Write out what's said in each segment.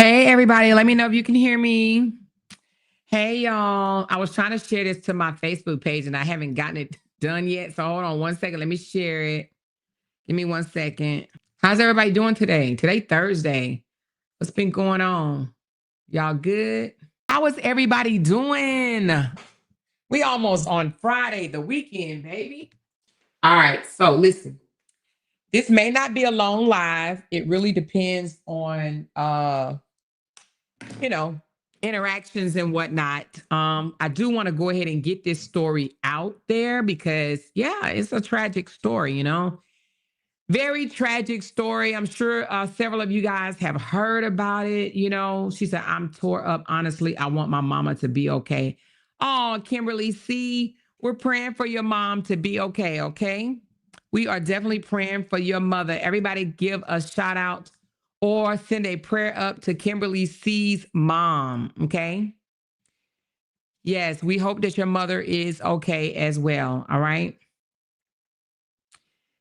Hey, everybody. Let me know if you can hear me. Hey, y'all. I was trying to share this to my Facebook page and I haven't gotten it done yet. So hold on one second. Let me share it. Give me 1 second. How's everybody doing today? Today, Thursday. What's been going on? Y'all good? How is everybody doing? We almost on Friday, the weekend, baby. All right. So listen, this may not be a long live. It really depends on you know, interactions and whatnot. I do want to go ahead and get this story out there because, yeah, it's a tragic story, very tragic story. I'm sure several of you guys have heard about it. She said, I'm tore up. Honestly, I want my mama to be okay. Oh, Kimberly, see, we're praying for your mom to be okay. Okay. We are definitely praying for your mother. Everybody give a shout out or send a prayer up to Kimberly C's mom. Okay. Yes, we hope that your mother is okay as well. All right.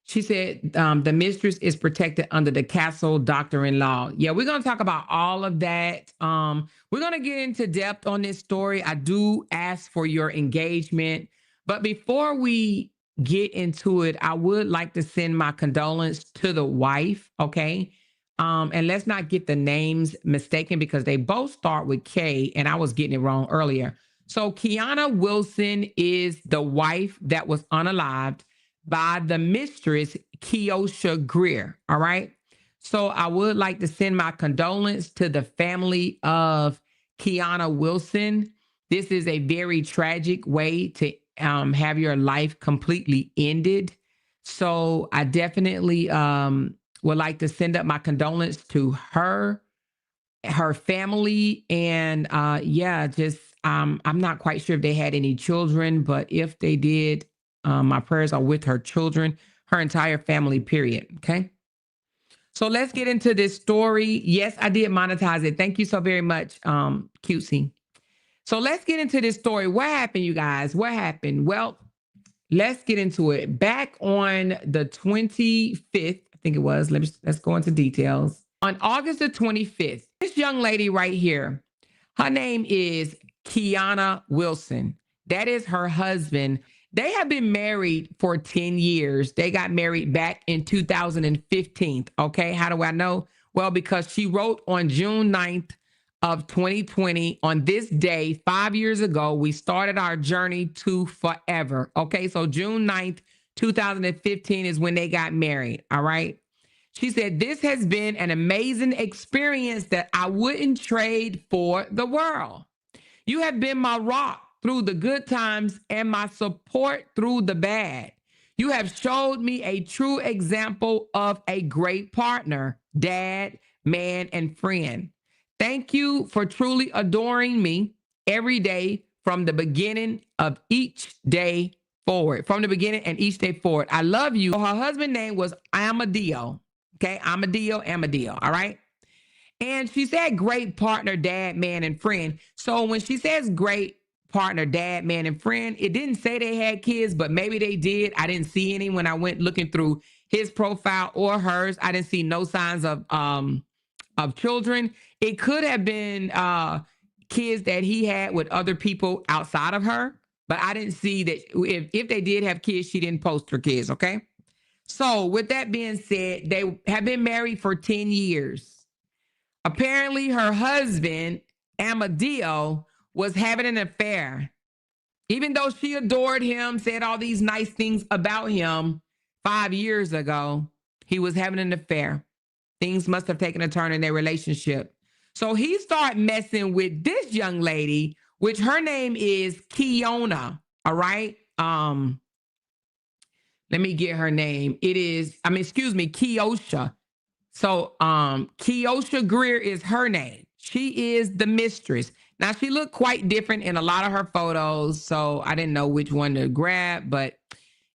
She said the mistress is protected under the castle doctrine law. Yeah, we're going to talk about all of that. We're going to get into depth on this story. I do ask for your engagement. But before we get into it, I would like to send my condolence to the wife, okay? And let's not get the names mistaken because they both start with K, and I was getting it wrong earlier. So Keiona Wilson is the wife that was unalived by the mistress, Keosha Greer. All right. So I would like to send my condolence to the family of Keiona Wilson. This is a very tragic way to have your life completely ended. So I definitely would like to send up my condolence to her family, and yeah, just I'm not quite sure if they had any children, but if they did, my prayers are with her children, her entire family, period. Okay. So let's get into this story. Yes, I did monetize it. Thank you so very much, Cutesy. So let's get into this story. What happened, you guys? What happened? Well, let's get into it. Back on the 25th, I think it was. Let's go into details. On August the 25th, this young lady right here, her name is Keiona Wilson. That is her husband. They have been married for 10 years. They got married back in 2015. Okay. How do I know? Well, because she wrote on June 9th of 2020, on this day, 5 years ago, we started our journey to forever. Okay. So June 9th, 2015 is when they got married. All right. She said, this has been an amazing experience that I wouldn't trade for the world. You have been my rock through the good times and my support through the bad. You have showed me a true example of a great partner, dad, man, and friend. Thank you for truly adoring me every day from the beginning of each day forward. From the beginning and each day forward. I love you. Her husband's name was Amadeo. Okay, Amadeo. All right. And she said great partner, dad, man, and friend. So when she says great partner, dad, man, and friend, it didn't say they had kids, but maybe they did. I didn't see any when I went looking through his profile or hers. I didn't see no signs of children. It could have been kids that he had with other people outside of her, but I didn't see that. If they did have kids, she didn't post her kids. Okay. So with that being said, they have been married for 10 years. Apparently, her husband, Amadeo, was having an affair. Even though she adored him, said all these nice things about him 5 years ago, he was having an affair. Things must have taken a turn in their relationship. So he started messing with this young lady, which her name is Keiona. All right. Let me get her name. Excuse me, Keosha. So Keosha Greer is her name. She is the mistress. Now she looked quite different in a lot of her photos, so I didn't know which one to grab, but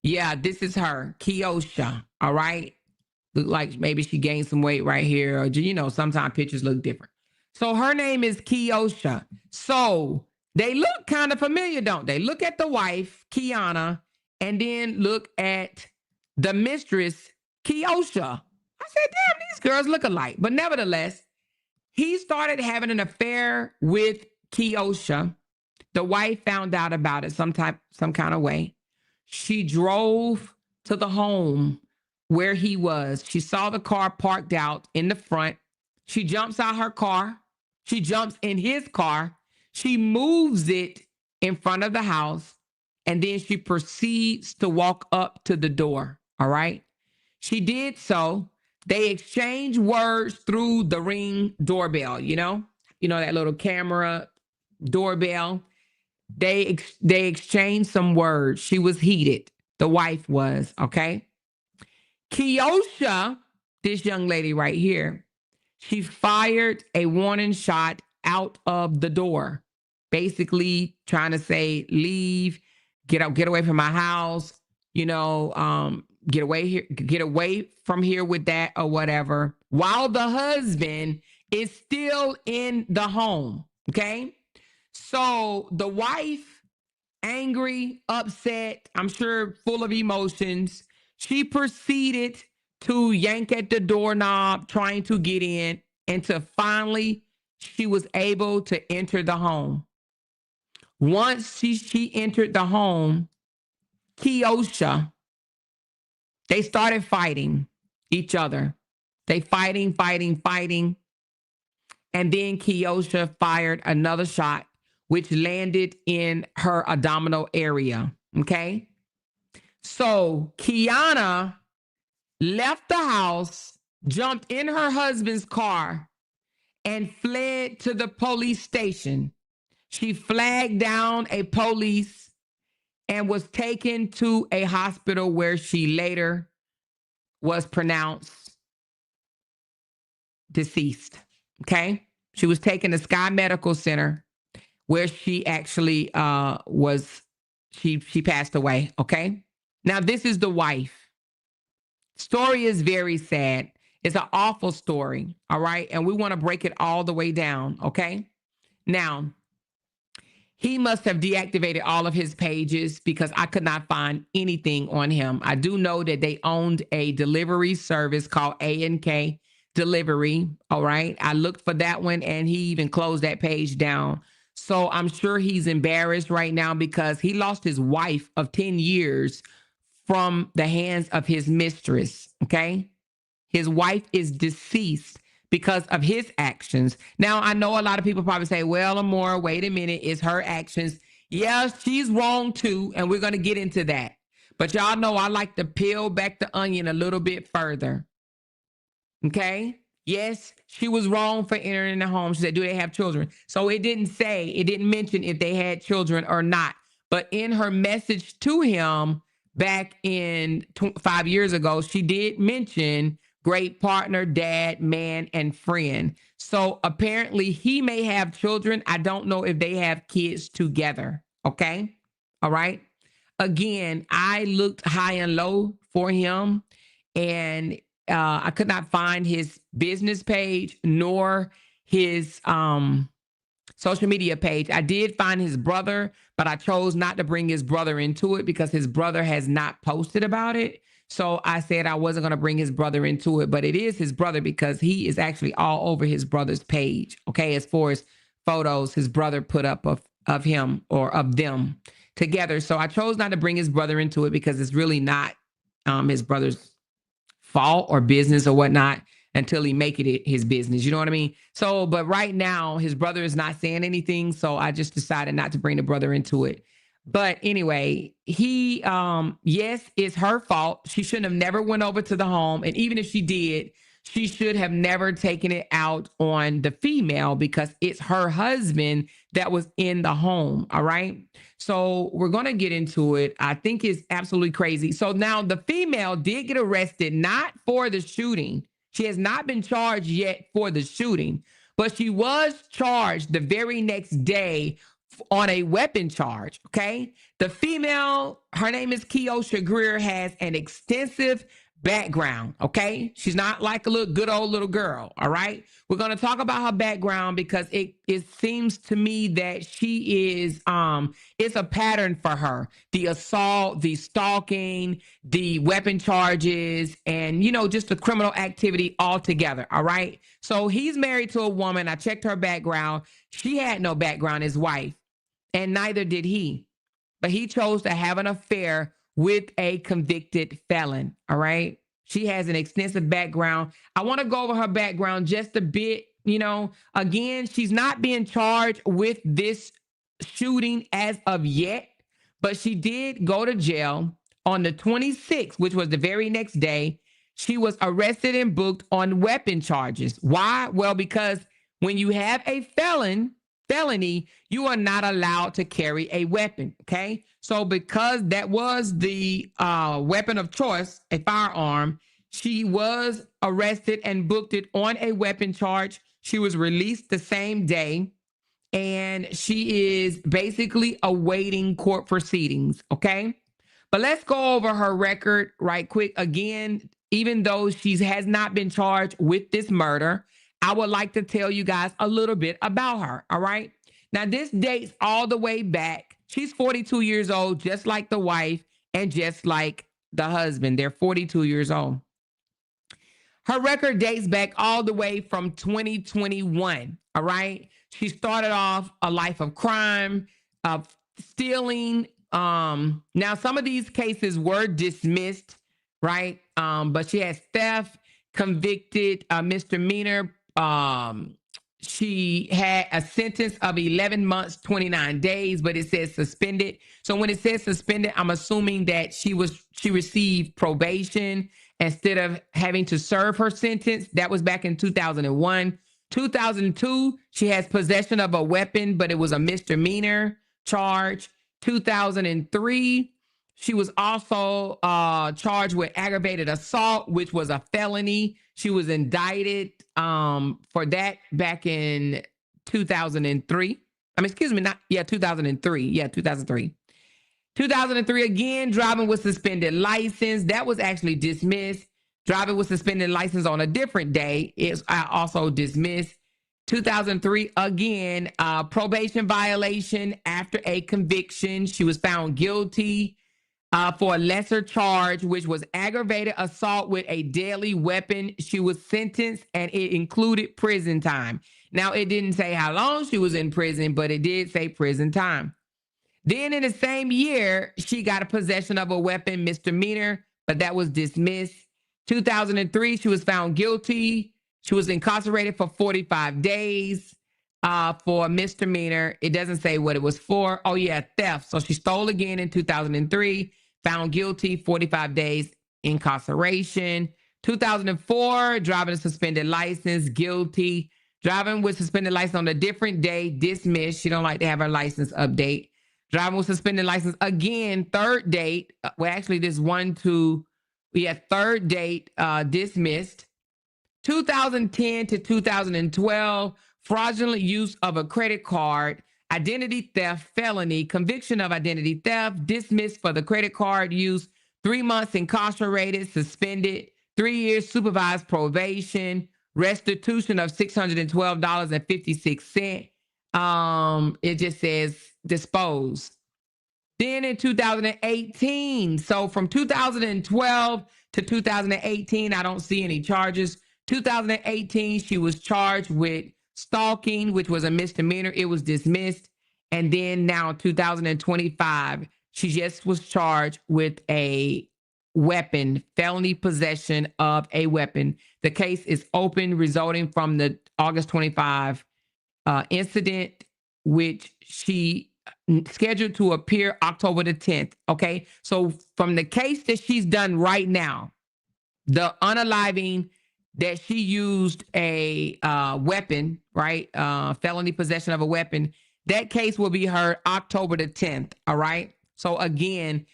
yeah, this is her, Keosha. All right. Look like maybe she gained some weight right here, or sometimes pictures look different. So her name is Keosha. So they look kind of familiar, don't they? Look at the wife, Keiona, and then look at the mistress, Keosha. I said, damn, these girls look alike. But nevertheless, He started having an affair with Keosha. The wife found out about it some kind of way. She drove to the home where he was. She saw the car parked out in the front. She jumps out her car. She jumps in his car. She moves it in front of the house. And then she proceeds to walk up to the door. All right. She did so. They exchanged words through the Ring doorbell, you know that little camera doorbell. They exchanged some words. She was heated. The wife was, okay? Keosha, this young lady right here, she fired a warning shot out of the door, basically trying to say, leave, get away from my house, get away from here with that or whatever, while the husband is still in the home, okay? So the wife, angry, upset, I'm sure full of emotions, she proceeded to yank at the doorknob, trying to get in, until finally she was able to enter the home. Once she entered the home, Keosha, they started fighting each other. They fighting. And then Keosha fired another shot, which landed in her abdominal area. Okay. So Keiona left the house, jumped in her husband's car, and fled to the police station. She flagged down a police and was taken to a hospital where she later was pronounced deceased. Okay. She was taken to Sky Medical Center where she actually she passed away. Okay. Now, this is the wife. Story is very sad. It's an awful story. All right. And we want to break it all the way down. Okay. Now, he must have deactivated all of his pages because I could not find anything on him. I do know that they owned a delivery service called A&K Delivery. All right. I looked for that one and he even closed that page down. So I'm sure he's embarrassed right now because he lost his wife of 10 years from the hands of his mistress. Okay. His wife is deceased because of his actions. Now, I know a lot of people probably say, well, Amora, wait a minute, it's her actions. Yes, she's wrong too, and we're going to get into that. But y'all know I like to peel back the onion a little bit further. Okay? Yes, she was wrong for entering the home. She said, do they have children? So it didn't mention if they had children or not. But in her message to him back in 5 years ago, she did mention great partner, dad, man, and friend. So apparently he may have children. I don't know if they have kids together. Okay. All right. Again, I looked high and low for him and I could not find his business page nor his social media page. I did find his brother, but I chose not to bring his brother into it because his brother has not posted about it. So I said I wasn't going to bring his brother into it, but it is his brother because he is actually all over his brother's page. Okay. As far as photos his brother put up of him or of them together. So I chose not to bring his brother into it because it's really not his brother's fault or business or whatnot until he make it his business. You know what I mean? So, but right now his brother is not saying anything. So I just decided not to bring the brother into it. But anyway, he, yes, it's her fault. She shouldn't have never went over to the home. And even if she did, she should have never taken it out on the female because it's her husband that was in the home. All right. So we're going to get into it. I think it's absolutely crazy. So now the female did get arrested, not for the shooting. She has not been charged yet for the shooting, but she was charged the very next day on a weapon charge. Okay. The female, her name is Keosha Greer, has an extensive background, okay? She's not like a little good old little girl, all right? We're going to talk about her background because it seems to me that she is it's a pattern for her. The assault, the stalking, the weapon charges, and just the criminal activity altogether, all right? So he's married to a woman. I checked her background. She had no background, his wife, and neither did he. But he chose to have an affair with a convicted felon. All right. She has an extensive background. I want to go over her background just a bit. Again, she's not being charged with this shooting as of yet, but she did go to jail on the 26th, which was the very next day. She was arrested and booked on weapon charges. Why? Well, because when you have a felony, you are not allowed to carry a weapon. Okay. So because that was the weapon of choice, a firearm, she was arrested and booked it on a weapon charge. She was released the same day, and she is basically awaiting court proceedings. Okay. But let's go over her record right quick. Again, even though she has not been charged with this murder, I would like to tell you guys a little bit about her. All right. Now, this dates all the way back. She's 42 years old, just like the wife and just like the husband. They're 42 years old. Her record dates back all the way from 2021. All right. She started off a life of crime, of stealing. Now some of these cases were dismissed, right? But she has theft, convicted, misdemeanor. She had a sentence of 11 months, 29 days, but it says suspended. So when it says suspended, I'm assuming that she received probation instead of having to serve her sentence. That was back in 2001. 2002, she has possession of a weapon, but it was a misdemeanor charge. 2003, she was also charged with aggravated assault, which was a felony. She was indicted for that back in 2003. 2003. Yeah, 2003. 2003 again, driving with suspended license. That was actually dismissed. Driving with suspended license on a different day is also dismissed. 2003 again, probation violation after a conviction. She was found guilty for a lesser charge, which was aggravated assault with a deadly weapon. She was sentenced and it included prison time. Now, it didn't say how long she was in prison, but it did say prison time. Then in the same year, she got a possession of a weapon misdemeanor, but that was dismissed. 2003, she was found guilty. She was incarcerated for 45 days for a misdemeanor. It doesn't say what it was for. Oh, yeah, theft. So she stole again in 2003, found guilty, 45 days incarceration. 2004, driving a suspended license, guilty. Driving with suspended license on a different day, dismissed. She don't like to have her license update. Driving with suspended license again, third date. Well, actually, this third date dismissed. 2010 to 2012, fraudulent use of a credit card, identity theft, felony, conviction of identity theft, dismissed for the credit card use, 3 months incarcerated, suspended, 3 years supervised probation, restitution of $612.56. It just says dispose. Then in 2018, so from 2012 to 2018, I don't see any charges. 2018, she was charged with stalking, which was a misdemeanor. It was dismissed. And then now 2025, she just was charged with a weapon, felony possession of a weapon. The case is open, resulting from the August 25 incident, which she scheduled to appear October the 10th. Okay. So from the case that she's done right now, the unaliving that she used a weapon, right? Felony possession of a weapon. That case will be heard October the 10th. All right. So again,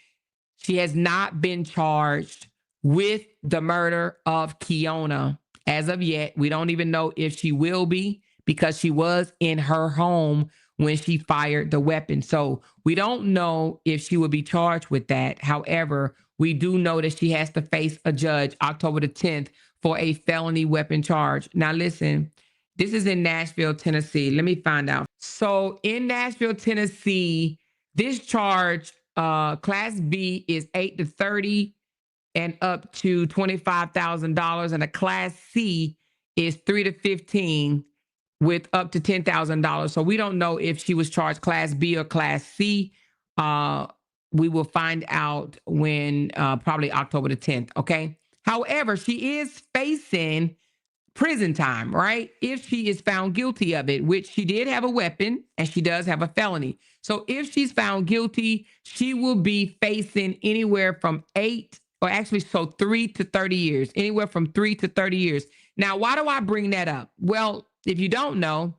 she has not been charged with the murder of Keiona as of yet. We don't even know if she will be, because she was in her home when she fired the weapon. So we don't know if she will be charged with that. However, we do know that she has to face a judge October the 10th for a felony weapon charge. Now, listen, this is in Nashville, Tennessee. Let me find out. So in Nashville, Tennessee, this charge, Class B, is 8 to 30 and up to $25,000, and a Class C is 3 to 15 with up to $10,000. So we don't know if she was charged Class B or Class C. We will find out when probably October the 10th. Okay. However, she is facing prison time, right? If she is found guilty of it, which she did have a weapon and she does have a felony. So if she's found guilty, she will be facing anywhere from 3 to 30 years, anywhere from 3 to 30 years. Now, why do I bring that up? Well, if you don't know,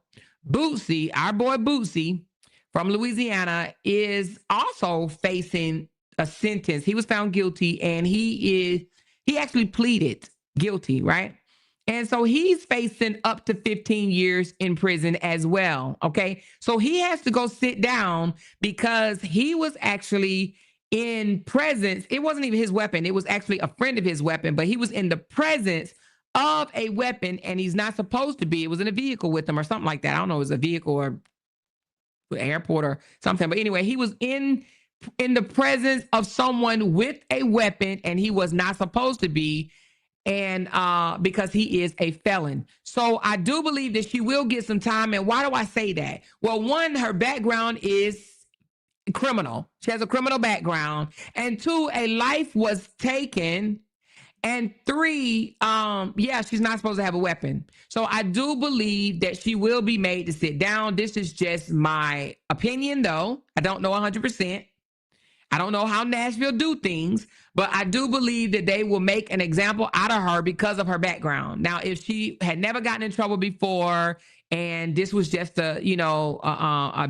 Bootsy, our boy Bootsy from Louisiana, is also facing a sentence. He was found guilty and he actually pleaded guilty, right? And so he's facing up to 15 years in prison as well. Okay. So he has to go sit down because he was actually in presence. It wasn't even his weapon. It was actually a friend of his weapon, but he was in the presence of a weapon and he's not supposed to be. It was in a vehicle with him or something like that. I don't know. It was a vehicle or an airport or something. But anyway, he was in the presence of someone with a weapon and he was not supposed to be. And because he is a felon. So I do believe that she will get some time. And why do I say that? Well, one, her background is criminal. She has a criminal background. And two, a life was taken. And three, she's not supposed to have a weapon. So I do believe that she will be made to sit down. This is just my opinion, though. I don't know 100%. I don't know how Nashville do things, but I do believe that they will make an example out of her because of her background. Now, if she had never gotten in trouble before and this was just a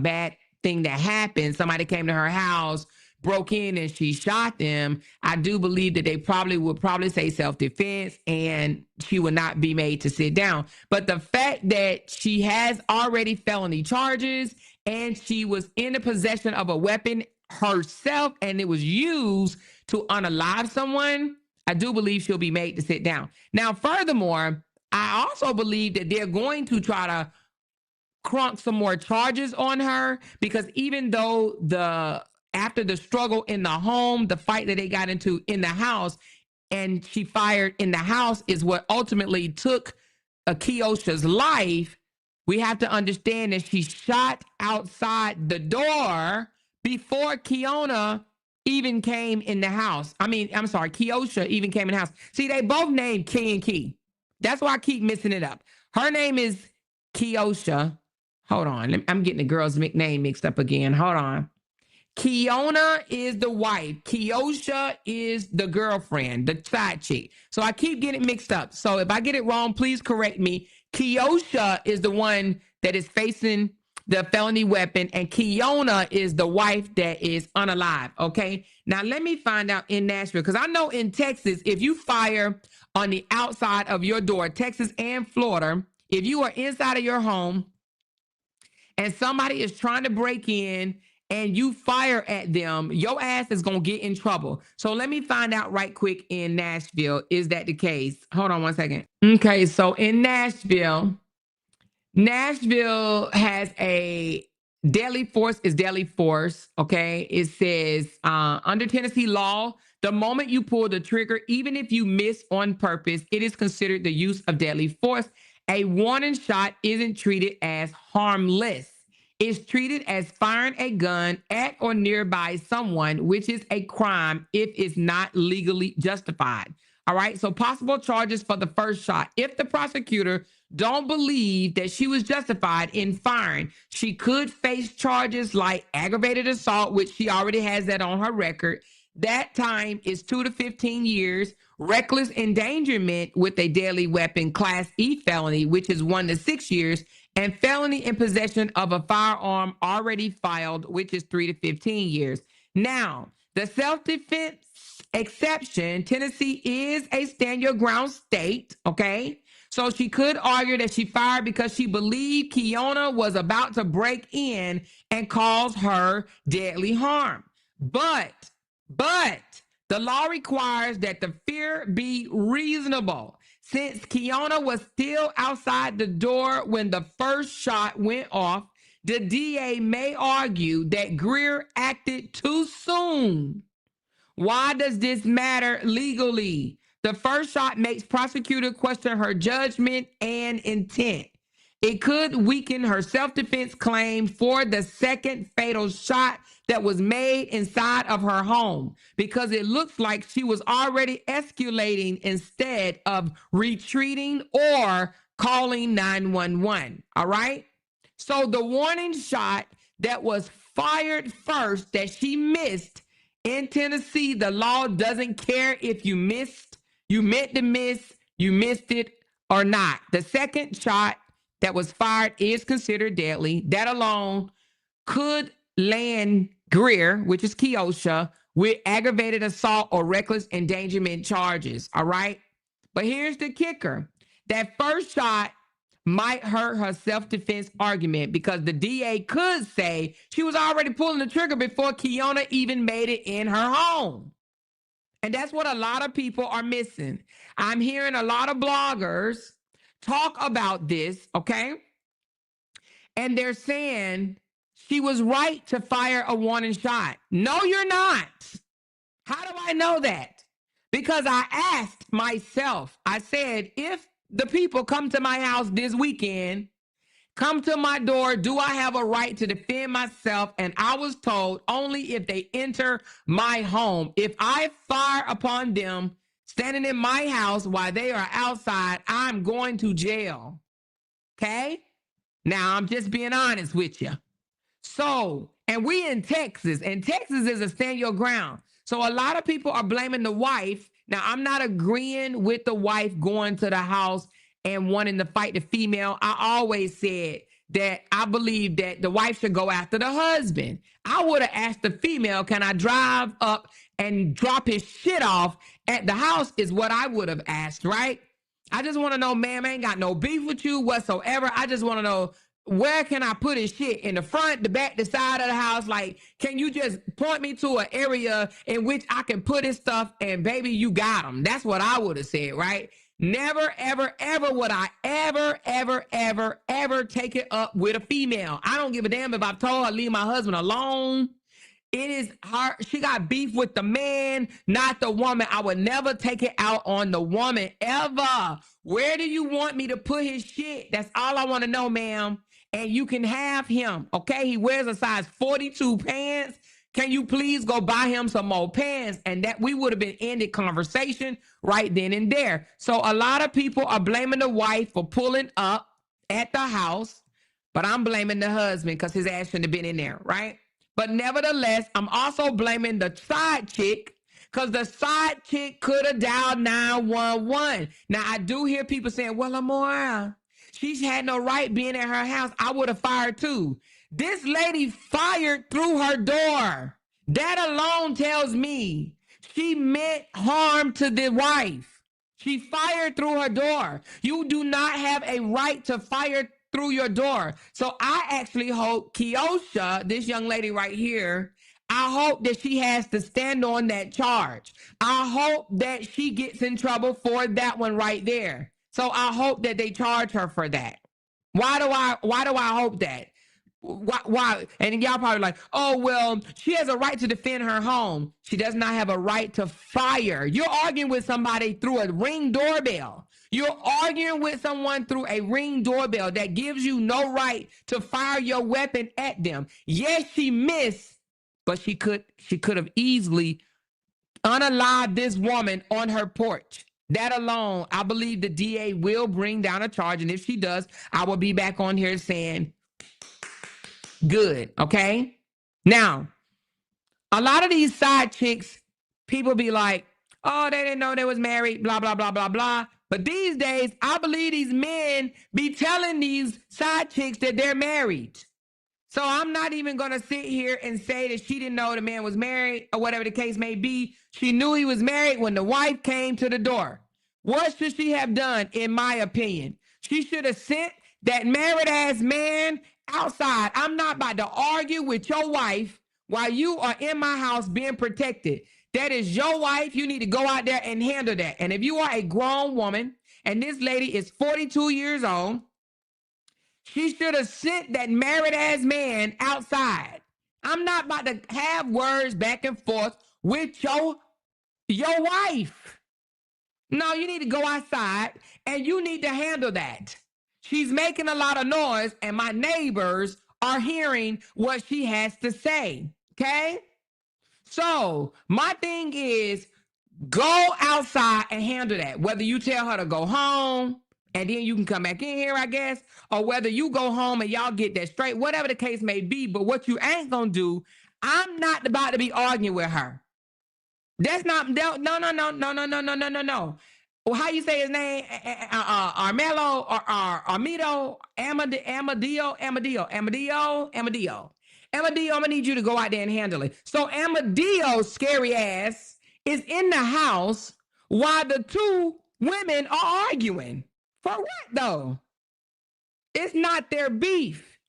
bad thing that happened, somebody came to her house, broke in and she shot them, I do believe that they would probably say self-defense and she would not be made to sit down. But the fact that she has already felony charges and she was in the possession of a weapon herself and it was used to unalive someone, I do believe she'll be made to sit down. Now, furthermore, I also believe that they're going to try to crunk some more charges on her because even though after the struggle in the home, the fight that they got into in the house and she fired in the house is what ultimately took Keosha's life, we have to understand that she shot outside the door before Keiona even came in the house. Keosha even came in the house. See, they both named Key and Key. That's why I keep messing it up. Her name is Keosha. Hold on. I'm getting the girl's name mixed up again. Hold on. Keiona is the wife. Keosha is the girlfriend, the side chick. So I keep getting it mixed up. So if I get it wrong, please correct me. Keosha is the one that is facing the felony weapon, and Keiona is the wife that is unalive. Okay. Now let me find out in Nashville, because I know in Texas, if you fire on the outside of your door, Texas and Florida, if you are inside of your home and somebody is trying to break in and you fire at them, your ass is going to get in trouble. So let me find out right quick in Nashville. Is that the case? Hold on one second. Okay. So in Nashville has a deadly force is deadly force. Okay. It says under Tennessee law, the moment you pull the trigger, even if you miss on purpose, it is considered the use of deadly force. A warning shot isn't treated as harmless. It's treated as firing a gun at or nearby someone, which is a crime if it's not legally justified. All right. So possible charges for the first shot. If the prosecutor don't believe that she was justified in firing, she could face charges like aggravated assault, which she already has that on her record. That time is 2 to 15 years. Reckless endangerment with a deadly weapon, Class E felony, which is 1 to 6 years, and felony in possession of a firearm already filed, which is 3 to 15 years. Now, the self-defense exception, Tennessee is a stand your ground state, okay? So she could argue that she fired because she believed Keiona was about to break in and cause her deadly harm. But The law requires that the fear be reasonable. Since Keiona was still outside the door when the first shot went off, the DA may argue that Greer acted too soon. Why does this matter legally? The first shot makes prosecutor question her judgment and intent. It could weaken her self-defense claim for the second fatal shot that was made inside of her home because it looks like she was already escalating instead of retreating or calling 911. All right? So the warning shot that was fired first that she missed in Tennessee, the law doesn't care if you meant to miss, you missed it or not. The second shot that was fired is considered deadly. That alone could land Greer, which is Keosha, with aggravated assault or reckless endangerment charges. All right. But here's the kicker. That first shot might hurt her self-defense argument because the DA could say she was already pulling the trigger before Keiona even made it in her home. And that's what a lot of people are missing. I'm hearing a lot of bloggers talk about this, okay? And they're saying she was right to fire a warning shot. No, you're not. How do I know that? Because I asked myself, I said, if the people come to my house this weekend, come to my door, do I have a right to defend myself? And I was told only if they enter my home. If I fire upon them standing in my house while they are outside, I'm going to jail. Okay? Now, I'm just being honest with you. So, and we in Texas, and Texas is a stand your ground. So a lot of people are blaming the wife. Now, I'm not agreeing with the wife going to the house and wanting to fight the female. I always said that I believe that the wife should go after the husband. I would have asked the female, can I drive up and drop his shit off at the house is what I would have asked, right? I just want to know, ma'am, I ain't got no beef with you whatsoever. I just want to know, where can I put his shit? In the front, the back, the side of the house? Like, can you just point me to an area in which I can put his stuff and baby, you got him? That's what I would have said, right? Never, ever, ever would I ever take it up with a female. I don't give a damn if I've told her leave my husband alone. It is her. She got beef with the man, not the woman. I would never take it out on the woman ever. Where do you want me to put his shit? That's all I want to know, ma'am. And you can have him, okay? He wears a size 42 pants. Can you please go buy him some more pants? And that we would have been ended conversation right then and there. So a lot of people are blaming the wife for pulling up at the house, but I'm blaming the husband because his ass shouldn't have been in there, right? But nevertheless, I'm also blaming the side chick because the side chick could have dialed 911. Now, I do hear people saying, well, Amora, she's had no right being at her house. I would have fired too. This lady fired through her door. That alone tells me she meant harm to the wife. She fired through her door. You do not have a right to fire through your door. So I actually hope Keosha, this young lady right here, I hope that she has to stand on that charge. I hope that she gets in trouble for that one right there. So I hope that they charge her for that. Why do I hope that? Why? And y'all probably like, oh, well, she has a right to defend her home. She does not have a right to fire. You're arguing with somebody through a Ring doorbell. You're arguing with someone through a Ring doorbell that gives you no right to fire your weapon at them. Yes, she missed, but she could have easily unalived this woman on her porch. That alone, I believe the DA will bring down a charge. And if she does, I will be back on here saying, good, okay? Now, a lot of these side chicks, people be like, oh, they didn't know they was married, blah, blah, blah, blah, blah. But these days, I believe these men be telling these side chicks that they're married. So I'm not even going to sit here and say that she didn't know the man was married or whatever the case may be. She knew he was married when the wife came to the door. What should she have done, in my opinion? She should have sent that married-ass man outside. I'm not about to argue with your wife while you are in my house being protected. That is your wife. You need to go out there and handle that. And if you are a grown woman and this lady is 42 years old, she should have sent that married ass man outside. I'm not about to have words back and forth with your wife. No, you need to go outside and you need to handle that. She's making a lot of noise and my neighbors are hearing what she has to say. Okay? So my thing is go outside and handle that. Whether you tell her to go home and then you can come back in here, I guess, or whether you go home and y'all get that straight, whatever the case may be. But what you ain't gonna do, I'm not about to be arguing with her. That's not no. Well, how you say his name? Armelo or Armido, Amadio. I'm gonna need you to go out there and handle it. So Amadio's scary ass is in the house while the two women are arguing. For what though? It's not their beef.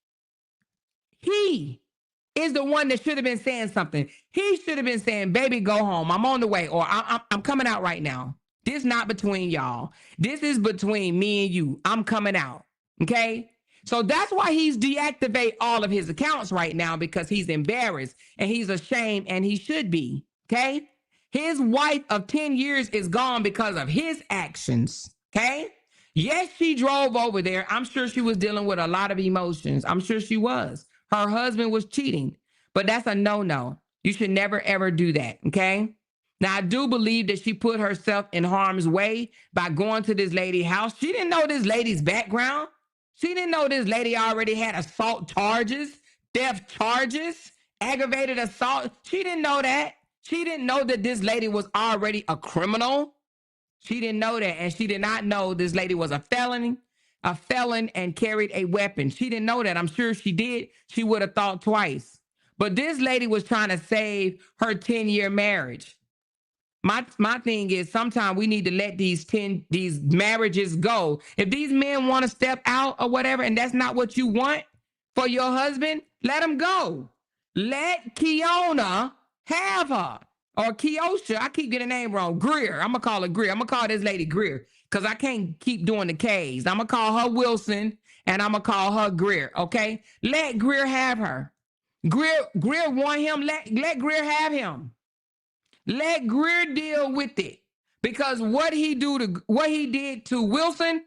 He is the one that should have been saying something. He should have been saying, baby, go home. I'm on the way, or I'm coming out right now. This is not between y'all. This is between me and you. I'm coming out. Okay? So that's why he's deactivate all of his accounts right now, because he's embarrassed and he's ashamed, and he should be. Okay? His wife of 10 years is gone because of his actions. Okay? Yes, she drove over there. I'm sure she was dealing with a lot of emotions. I'm sure she was. Her husband was cheating, but that's a no-no. You should never, ever do that, okay? Now, I do believe that she put herself in harm's way by going to this lady's house. She didn't know this lady's background. She didn't know this lady already had assault charges, theft charges, aggravated assault. She didn't know that. She didn't know that this lady was already a criminal. She didn't know that, and she did not know this lady was a felon and carried a weapon. She didn't know that. I'm sure if she did, she would have thought twice. But this lady was trying to save her 10-year marriage. My thing is, sometimes we need to let these marriages go. If these men want to step out or whatever, and that's not what you want for your husband, let them go. Let Keiona have her. Or Keosha, I keep getting the name wrong. Greer. I'm going to call her Greer. I'm going to call this lady Greer because I can't keep doing the K's. I'm going to call her Wilson and I'm going to call her Greer, okay? Let Greer have her. Greer want him. Let Greer have him. Let Greer deal with it, because what he did to Wilson,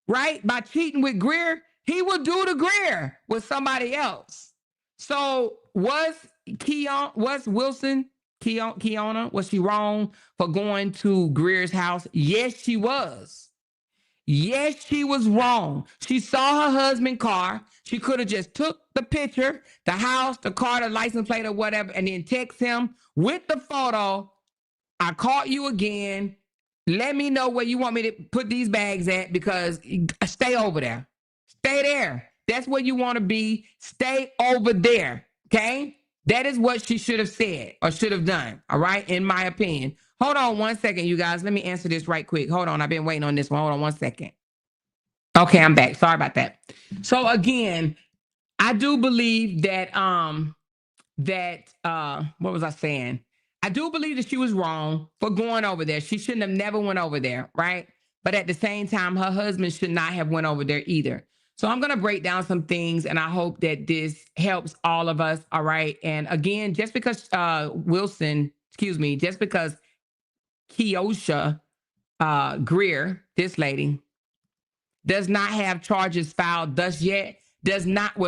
right, by cheating with Greer, he will do to Greer with somebody else. So was Wilson, Keiona, was she wrong for going to Greer's house? Yes, she was. Yes, she was wrong. She saw her husband's car. She could have just took the picture, the house, the car, the license plate or whatever, and then text him with the photo. I caught you again. Let me know where you want me to put these bags at, because stay over there. Stay there. That's where you want to be. Stay over there. Okay? That is what she should have said or should have done. All right? In my opinion. Hold on one second, you guys. Let me answer this right quick. Hold on. I've been waiting on this one. Hold on one second. Okay, I'm back. Sorry about that. So again, I do believe that what was I saying? I do believe that she was wrong for going over there. She shouldn't have never went over there, right? But at the same time, her husband should not have went over there either. So I'm going to break down some things, and I hope that this helps all of us, all right? And again, just because just because Keosha Greer, this lady, does not have charges filed thus yet,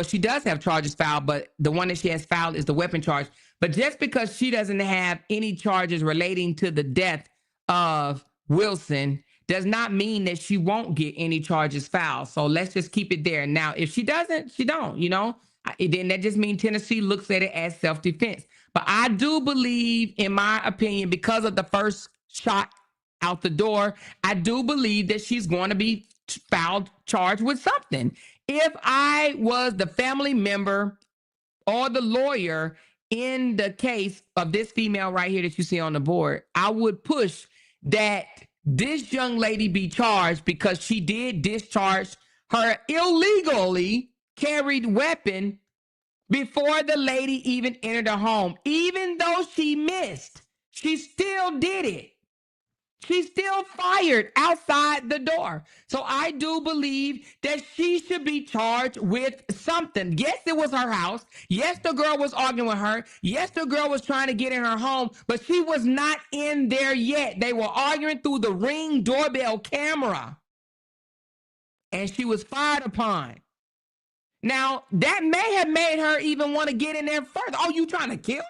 she does have charges filed, but the one that she has filed is the weapon charge. But just because she doesn't have any charges relating to the death of Wilson does not mean that she won't get any charges filed. So let's just keep it there. Now, if she doesn't, she don't, then that just means Tennessee looks at it as self-defense. But I do believe, in my opinion, because of the first shot out the door, I do believe that she's going to be charged with something. If I was the family member or the lawyer in the case of this female right here that you see on the board, I would push that this young lady be charged, because she did discharge her illegally carried weapon before the lady even entered her home. Even though she missed, She still did it. She still fired outside the door. So I do believe that she should be charged with something. Yes, it was her house. Yes, the girl was arguing with her. Yes, the girl was trying to get in her home, but she was not in there yet. They were arguing through the Ring doorbell camera, and she was fired upon. Now, that may have made her even want to get in there further. Oh, you trying to kill me?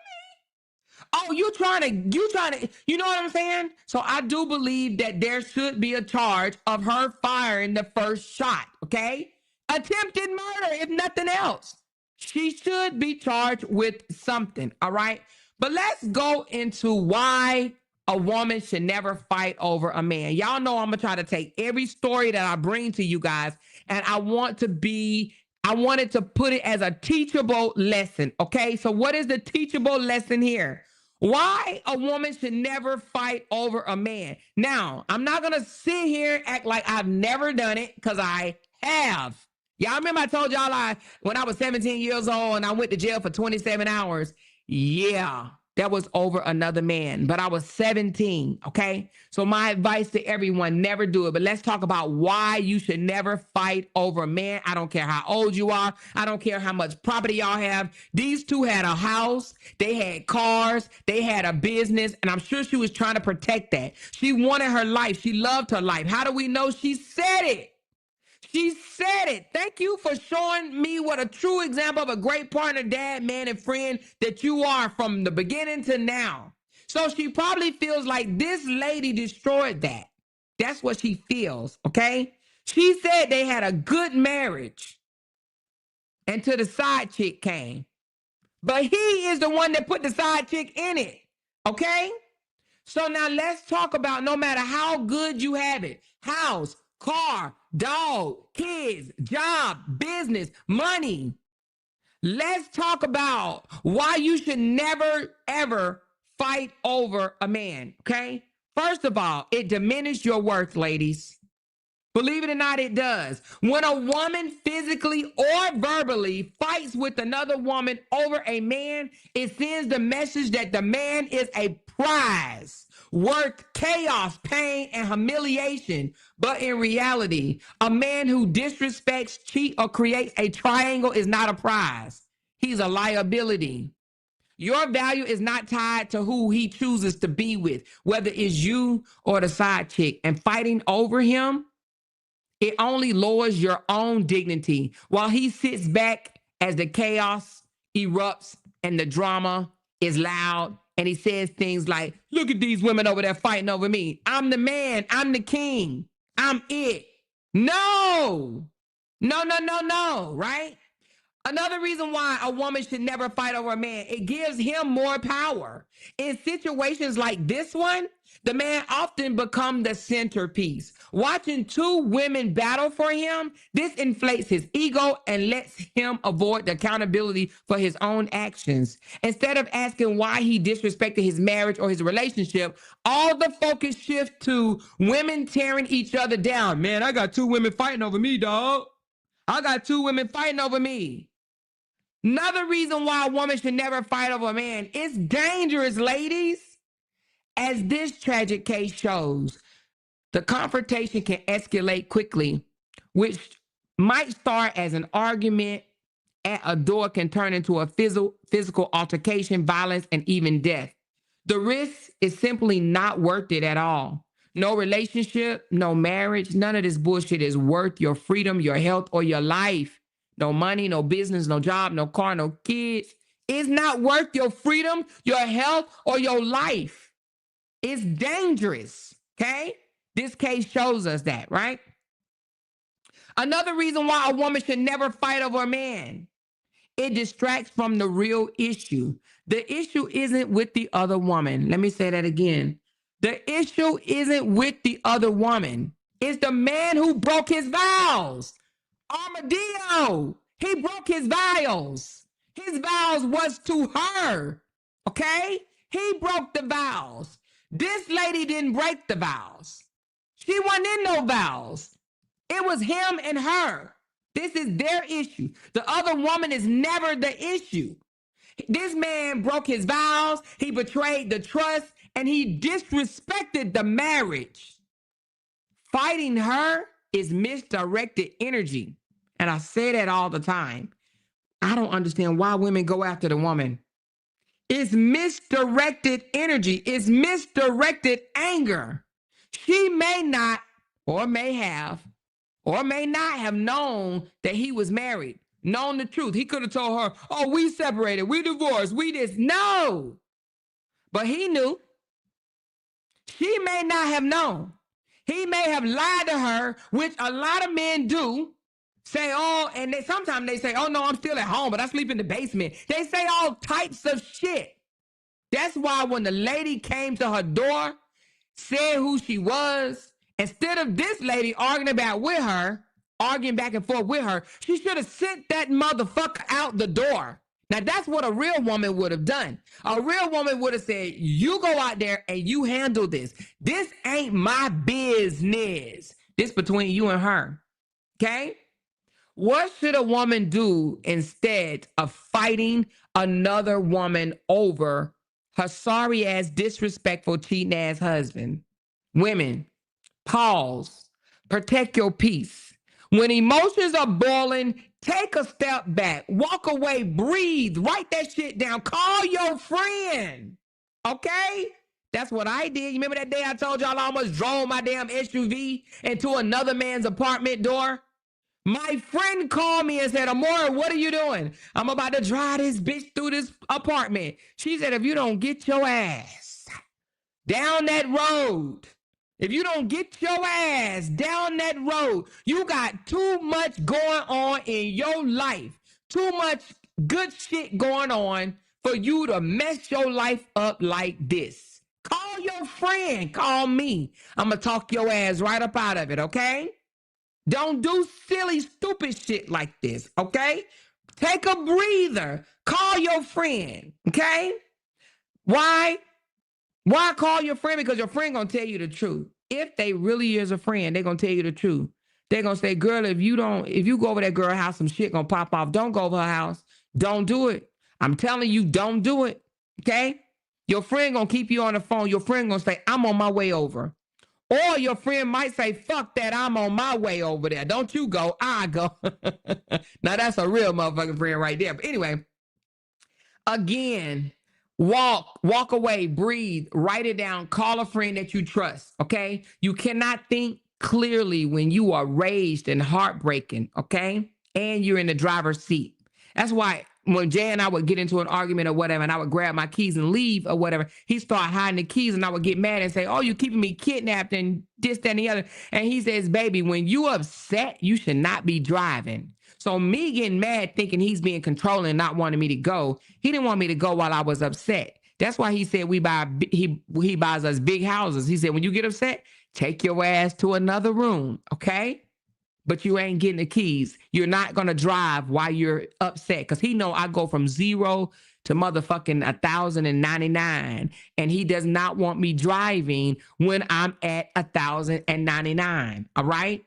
Oh, you know what I'm saying? So I do believe that there should be a charge of her firing the first shot, okay? Attempted murder, if nothing else. She should be charged with something, all right? But let's go into why a woman should never fight over a man. Y'all know I'm gonna try to take every story that I bring to you guys, and I wanted to put it as a teachable lesson, okay? So what is the teachable lesson here? Why a woman should never fight over a man. Now, I'm not going to sit here and act like I've never done it, because I have. Y'all remember I told y'all when I was 17 years old and I went to jail for 27 hours? Yeah, that was over another man, but I was 17, okay? So my advice to everyone, never do it. But let's talk about why you should never fight over a man. I don't care how old you are. I don't care how much property y'all have. These two had a house. They had cars. They had a business. And I'm sure she was trying to protect that. She wanted her life. She loved her life. How do we know? She said it. She said it. Thank you for showing me what a true example of a great partner, dad, man, and friend that you are from the beginning to now. So she probably feels like this lady destroyed that. That's what she feels, okay? She said they had a good marriage until the side chick came. But he is the one that put the side chick in it, okay? So now let's talk about, no matter how good you have it, house, car, dog, kids, job, business, money. Let's talk about why you should never, ever fight over a man, okay? First of all, it diminishes your worth, ladies. Believe it or not, it does. When a woman physically or verbally fights with another woman over a man, it sends the message that the man is a prize worth chaos, pain, and humiliation. But in reality, a man who disrespects, cheats, or creates a triangle is not a prize. He's a liability. Your value is not tied to who he chooses to be with, whether it's you or the side chick. And fighting over him, it only lowers your own dignity while he sits back as the chaos erupts and the drama is loud. And he says things like, look at these women over there fighting over me. I'm the man. I'm the king. I'm it. No, no, right? Another reason why a woman should never fight over a man, it gives him more power. In situations like this one, the man often becomes the centerpiece. Watching two women battle for him, this inflates his ego and lets him avoid the accountability for his own actions. Instead of asking why he disrespected his marriage or his relationship, all the focus shifts to women tearing each other down. Man, I got two women fighting over me, dog. I got two women fighting over me. Another reason why a woman should never fight over a man, it's dangerous, ladies. As this tragic case shows, the confrontation can escalate quickly, which might start as an argument at a door can turn into a physical altercation, violence, and even death. The risk is simply not worth it at all. No relationship, no marriage, none of this bullshit is worth your freedom, your health, or your life. No money, no business, no job, no car, no kids. It's not worth your freedom, your health, or your life. It's dangerous, okay? This case shows us that, right? Another reason why a woman should never fight over a man, it distracts from the real issue. The issue isn't with the other woman. Let me say that again. The issue isn't with the other woman. It's the man who broke his vows. Armadillo, he broke his vows. His vows was to her, okay? He broke the vows. This lady didn't break the vows. She wasn't in no vows. It was him and her. This is their issue. The other woman is never the issue. This man broke his vows. He betrayed the trust and he disrespected the marriage. Fighting her is misdirected energy. And I say that all the time. I don't understand why women go after the woman. It's misdirected energy. It's misdirected anger. She may not or may have or may not have known that he was married, known the truth. He could have told her, oh, we separated, we divorced, we this. No. But he knew. She may not have known. He may have lied to her, which a lot of men do. Say, oh, and sometimes they say, oh, no, I'm still at home, but I sleep in the basement. They say all types of shit. That's why when the lady came to her door, said who she was, instead of this lady arguing back and forth with her, she should have sent that motherfucker out the door. Now, that's what a real woman would have done. A real woman would have said, you go out there and you handle this. This ain't my business. This between you and her. Okay? What should a woman do instead of fighting another woman over her sorry ass, disrespectful, cheating ass husband? Women, pause. Protect your peace. When emotions are boiling, take a step back. Walk away, breathe, write that shit down. Call your friend. Okay? That's what I did. You remember that day I told y'all I almost drove my damn SUV into another man's apartment door? My friend called me and said, Amora, what are you doing? I'm about to drive this bitch through this apartment. She said, if you don't get your ass down that road, if you don't get your ass down that road, you got too much going on in your life, too much good shit going on for you to mess your life up like this. Call your friend, call me. I'm going to talk your ass right up out of it, okay? Don't do silly, stupid shit like this, okay? Take a breather. Call your friend, okay? Why? Why call your friend? Because your friend gonna tell you the truth. If they really is a friend, they're gonna tell you the truth. They're gonna say, girl, if you go over that girl house, some shit gonna pop off. Don't go over her house. Don't do it. I'm telling you, don't do it, okay? Your friend gonna keep you on the phone. Your friend gonna say, I'm on my way over. Or your friend might say, fuck that, I'm on my way over there. Don't you go, I go. Now, that's a real motherfucking friend right there. But anyway, again, walk away, breathe, write it down, call a friend that you trust, okay? You cannot think clearly when you are raged and heartbreaking, okay? And you're in the driver's seat. That's why when Jay and I would get into an argument or whatever, and I would grab my keys and leave or whatever, he started hiding the keys, and I would get mad and say, oh, you're keeping me kidnapped and this, that, and the other. And he says, baby, when you upset, you should not be driving. So me getting mad, thinking he's being controlling and not wanting me to go, he didn't want me to go while I was upset. That's why he said he buys us big houses. He said, when you get upset, take your ass to another room, okay? But you ain't getting the keys. You're not going to drive while you're upset. Because he know I go from 0 to motherfucking 1,099. And he does not want me driving when I'm at 1,099. All right?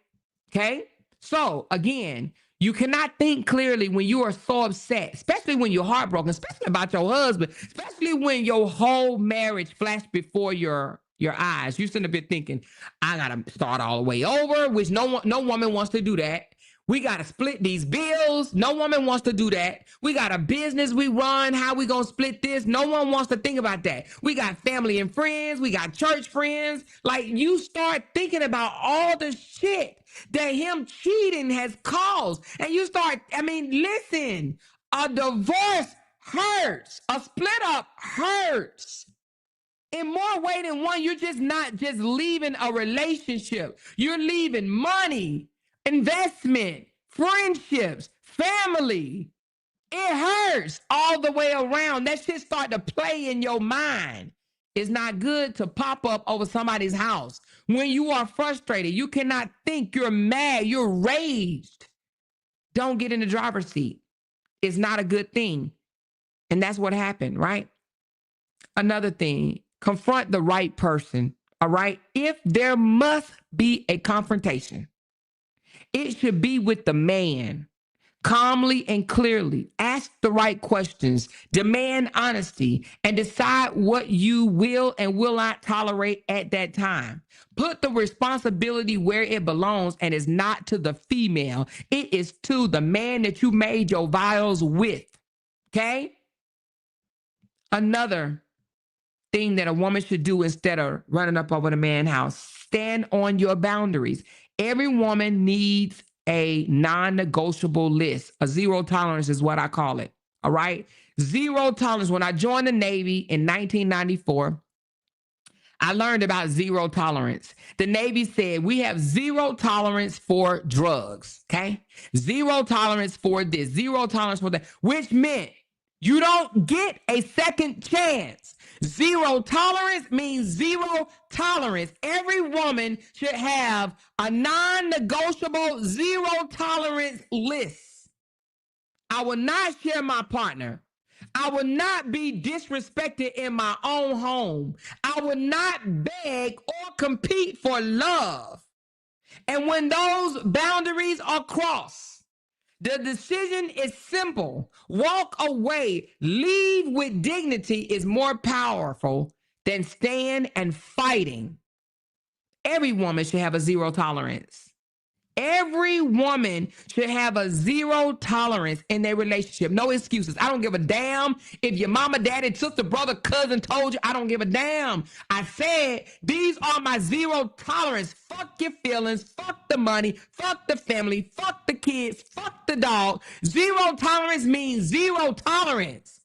Okay? So, again, you cannot think clearly when you are so upset, especially when you're heartbroken, especially about your husband, especially when your whole marriage flashed before your eyes. You shouldn't have been thinking, I gotta start all the way over, which no woman wants to do that. We gotta split these bills. No woman wants to do that. We got a business we run. How we gonna split this? No one wants to think about that. We got family and friends. We got church friends. Like, you start thinking about all the shit that him cheating has caused. And you start, listen, a divorce hurts. A split up hurts. In more way than one. You're just not just leaving a relationship. You're leaving money, investment, friendships, family. It hurts all the way around. That shit start to play in your mind. It's not good to pop up over somebody's house. When you are frustrated, you cannot think, you're mad, you're raged. Don't get in the driver's seat. It's not a good thing. And that's what happened, right? Another thing, confront the right person, all right? If there must be a confrontation, it should be with the man. calmly and clearly. Ask the right questions, demand honesty, and decide what you will and will not tolerate at that time. Put the responsibility where it belongs, and it's not to the female. It is to the man that you made your vows with. Okay? Another thing that a woman should do instead of running up over the man's house, stand on your boundaries. Every woman needs a non-negotiable list. A zero tolerance is what I call it. All right. Zero tolerance. When I joined the Navy in 1994, I learned about zero tolerance. The Navy said we have zero tolerance for drugs. Okay. Zero tolerance for this, zero tolerance for that, which meant you don't get a second chance. Zero tolerance means zero tolerance. Every woman should have a non-negotiable zero tolerance list. I will not share my partner. I will not be disrespected in my own home. I will not beg or compete for love. And when those boundaries are crossed, the decision is simple. Walk away. Leave with dignity is more powerful than stand and fighting. Every woman should have a zero tolerance. Every woman should have a zero tolerance in their relationship. No excuses. I don't give a damn if your mama, daddy, sister, brother, cousin told you. I don't give a damn. I said, these are my zero tolerance. Fuck your feelings. Fuck the money. Fuck the family. Fuck the kids. Fuck the dog. Zero tolerance means zero tolerance.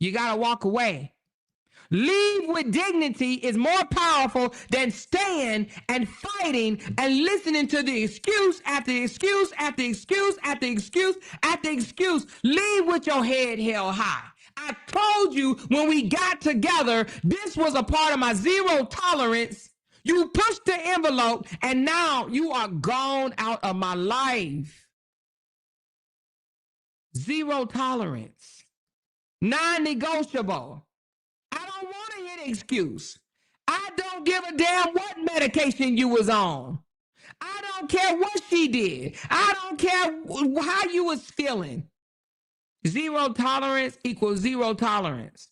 You got to walk away. Leave with dignity is more powerful than staying and fighting and listening to the excuse after excuse after excuse after excuse after excuse. Leave with your head held high. I told you when we got together, this was a part of my zero tolerance. You pushed the envelope and now you are gone out of my life. Zero tolerance. Non-negotiable. I don't want to hear the excuse. I don't give a damn what medication you was on. I don't care what she did. I don't care how you was feeling. Zero tolerance equals zero tolerance.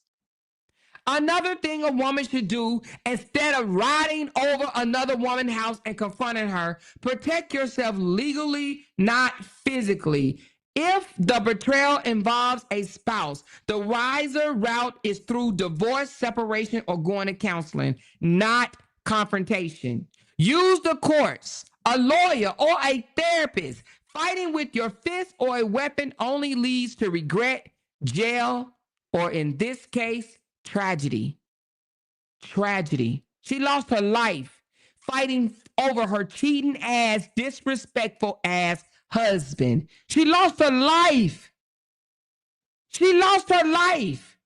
Another thing a woman should do, instead of riding over another woman's house and confronting her, protect yourself legally, not physically. If the betrayal involves a spouse, the wiser route is through divorce, separation, or going to counseling, not confrontation. Use the courts, a lawyer, or a therapist. Fighting with your fist or a weapon only leads to regret, jail, or in this case, tragedy. Tragedy. She lost her life fighting over her cheating ass, disrespectful ass husband. She lost her life. She lost her life.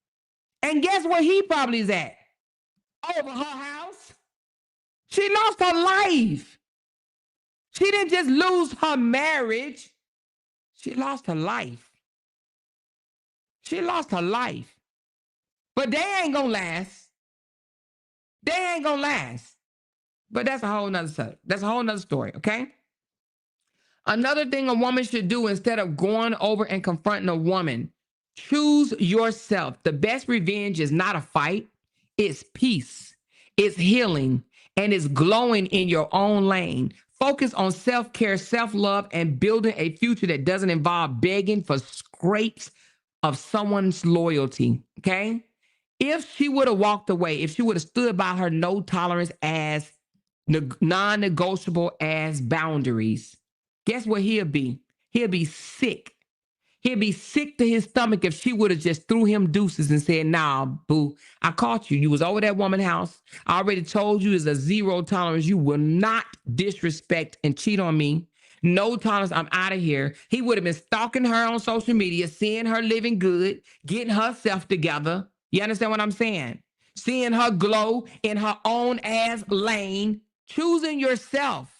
And guess where he probably is at? Over her house. She lost her life. She didn't just lose her marriage. She lost her life. She lost her life. But they ain't gonna last. They ain't gonna last. But that's a whole nother subject. That's a whole nother story, okay? Another thing a woman should do instead of going over and confronting a woman, choose yourself. The best revenge is not a fight. It's peace. It's healing. And it's glowing in your own lane. Focus on self-care, self-love, and building a future that doesn't involve begging for scrapes of someone's loyalty, okay? If she would have walked away, if she would have stood by her no tolerance as non-negotiable as boundaries, guess what he'll be? He'll be sick. He'll be sick to his stomach if she would have just threw him deuces and said, nah, boo, I caught you. You was over that woman's house. I already told you it's a zero tolerance. You will not disrespect and cheat on me. No tolerance. I'm out of here. He would have been stalking her on social media, seeing her living good, getting herself together. You understand what I'm saying? Seeing her glow in her own ass lane, choosing yourself.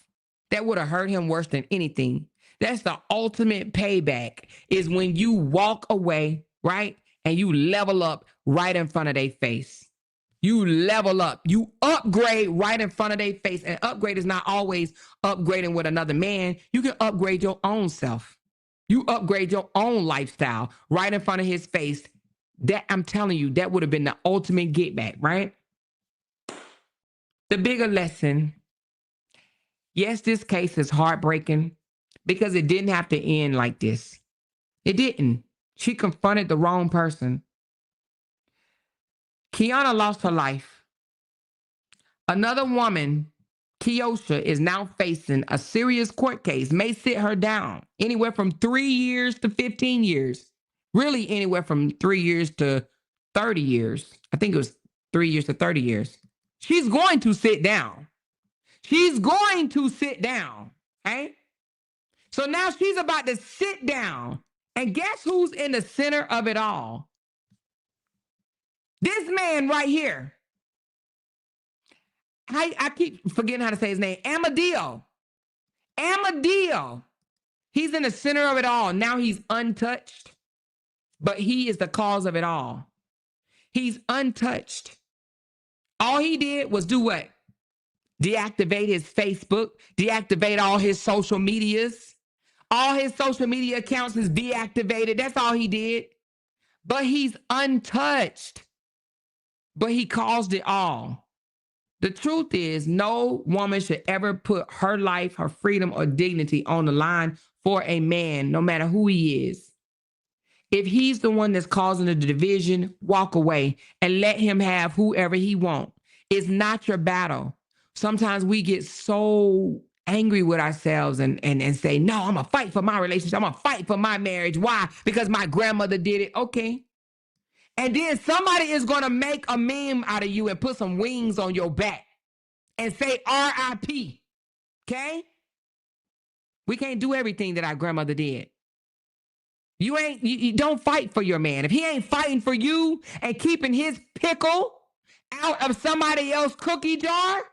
That would have hurt him worse than anything. That's the ultimate payback, is when you walk away, right? And you level up right in front of their face. You level up. You upgrade right in front of their face. And upgrade is not always upgrading with another man. You can upgrade your own self. You upgrade your own lifestyle right in front of his face. That, I'm telling you, that would have been the ultimate get back, right? The bigger lesson, yes, this case is heartbreaking because it didn't have to end like this. It didn't. She confronted the wrong person. Keiona lost her life. Another woman, Keosha, is now facing a serious court case, may sit her down anywhere from 3 years to 15 years. Really, anywhere from 3 years to 30 years. I think it was 3 years to 30 years. She's going to sit down. She's going to sit down. Okay? So now she's about to sit down. And guess who's in the center of it all? This man right here. I keep forgetting how to say his name. Amadeo. Amadeo. He's in the center of it all. Now he's untouched, but he is the cause of it all. He's untouched. All he did was do what? Deactivate his Facebook, deactivate all his social medias. All his social media accounts is deactivated. That's all he did. But he's untouched. But he caused it all. The truth is, no woman should ever put her life, her freedom, or dignity on the line for a man, no matter who he is. If he's the one that's causing the division, walk away and let him have whoever he wants. It's not your battle. Sometimes we get so angry with ourselves and say, no, I'm going to fight for my relationship. I'm going to fight for my marriage. Why? Because my grandmother did it. Okay. And then somebody is going to make a meme out of you and put some wings on your back and say R.I.P. Okay? We can't do everything that our grandmother did. You don't fight for your man. If he ain't fighting for you and keeping his pickle out of somebody else's cookie jar,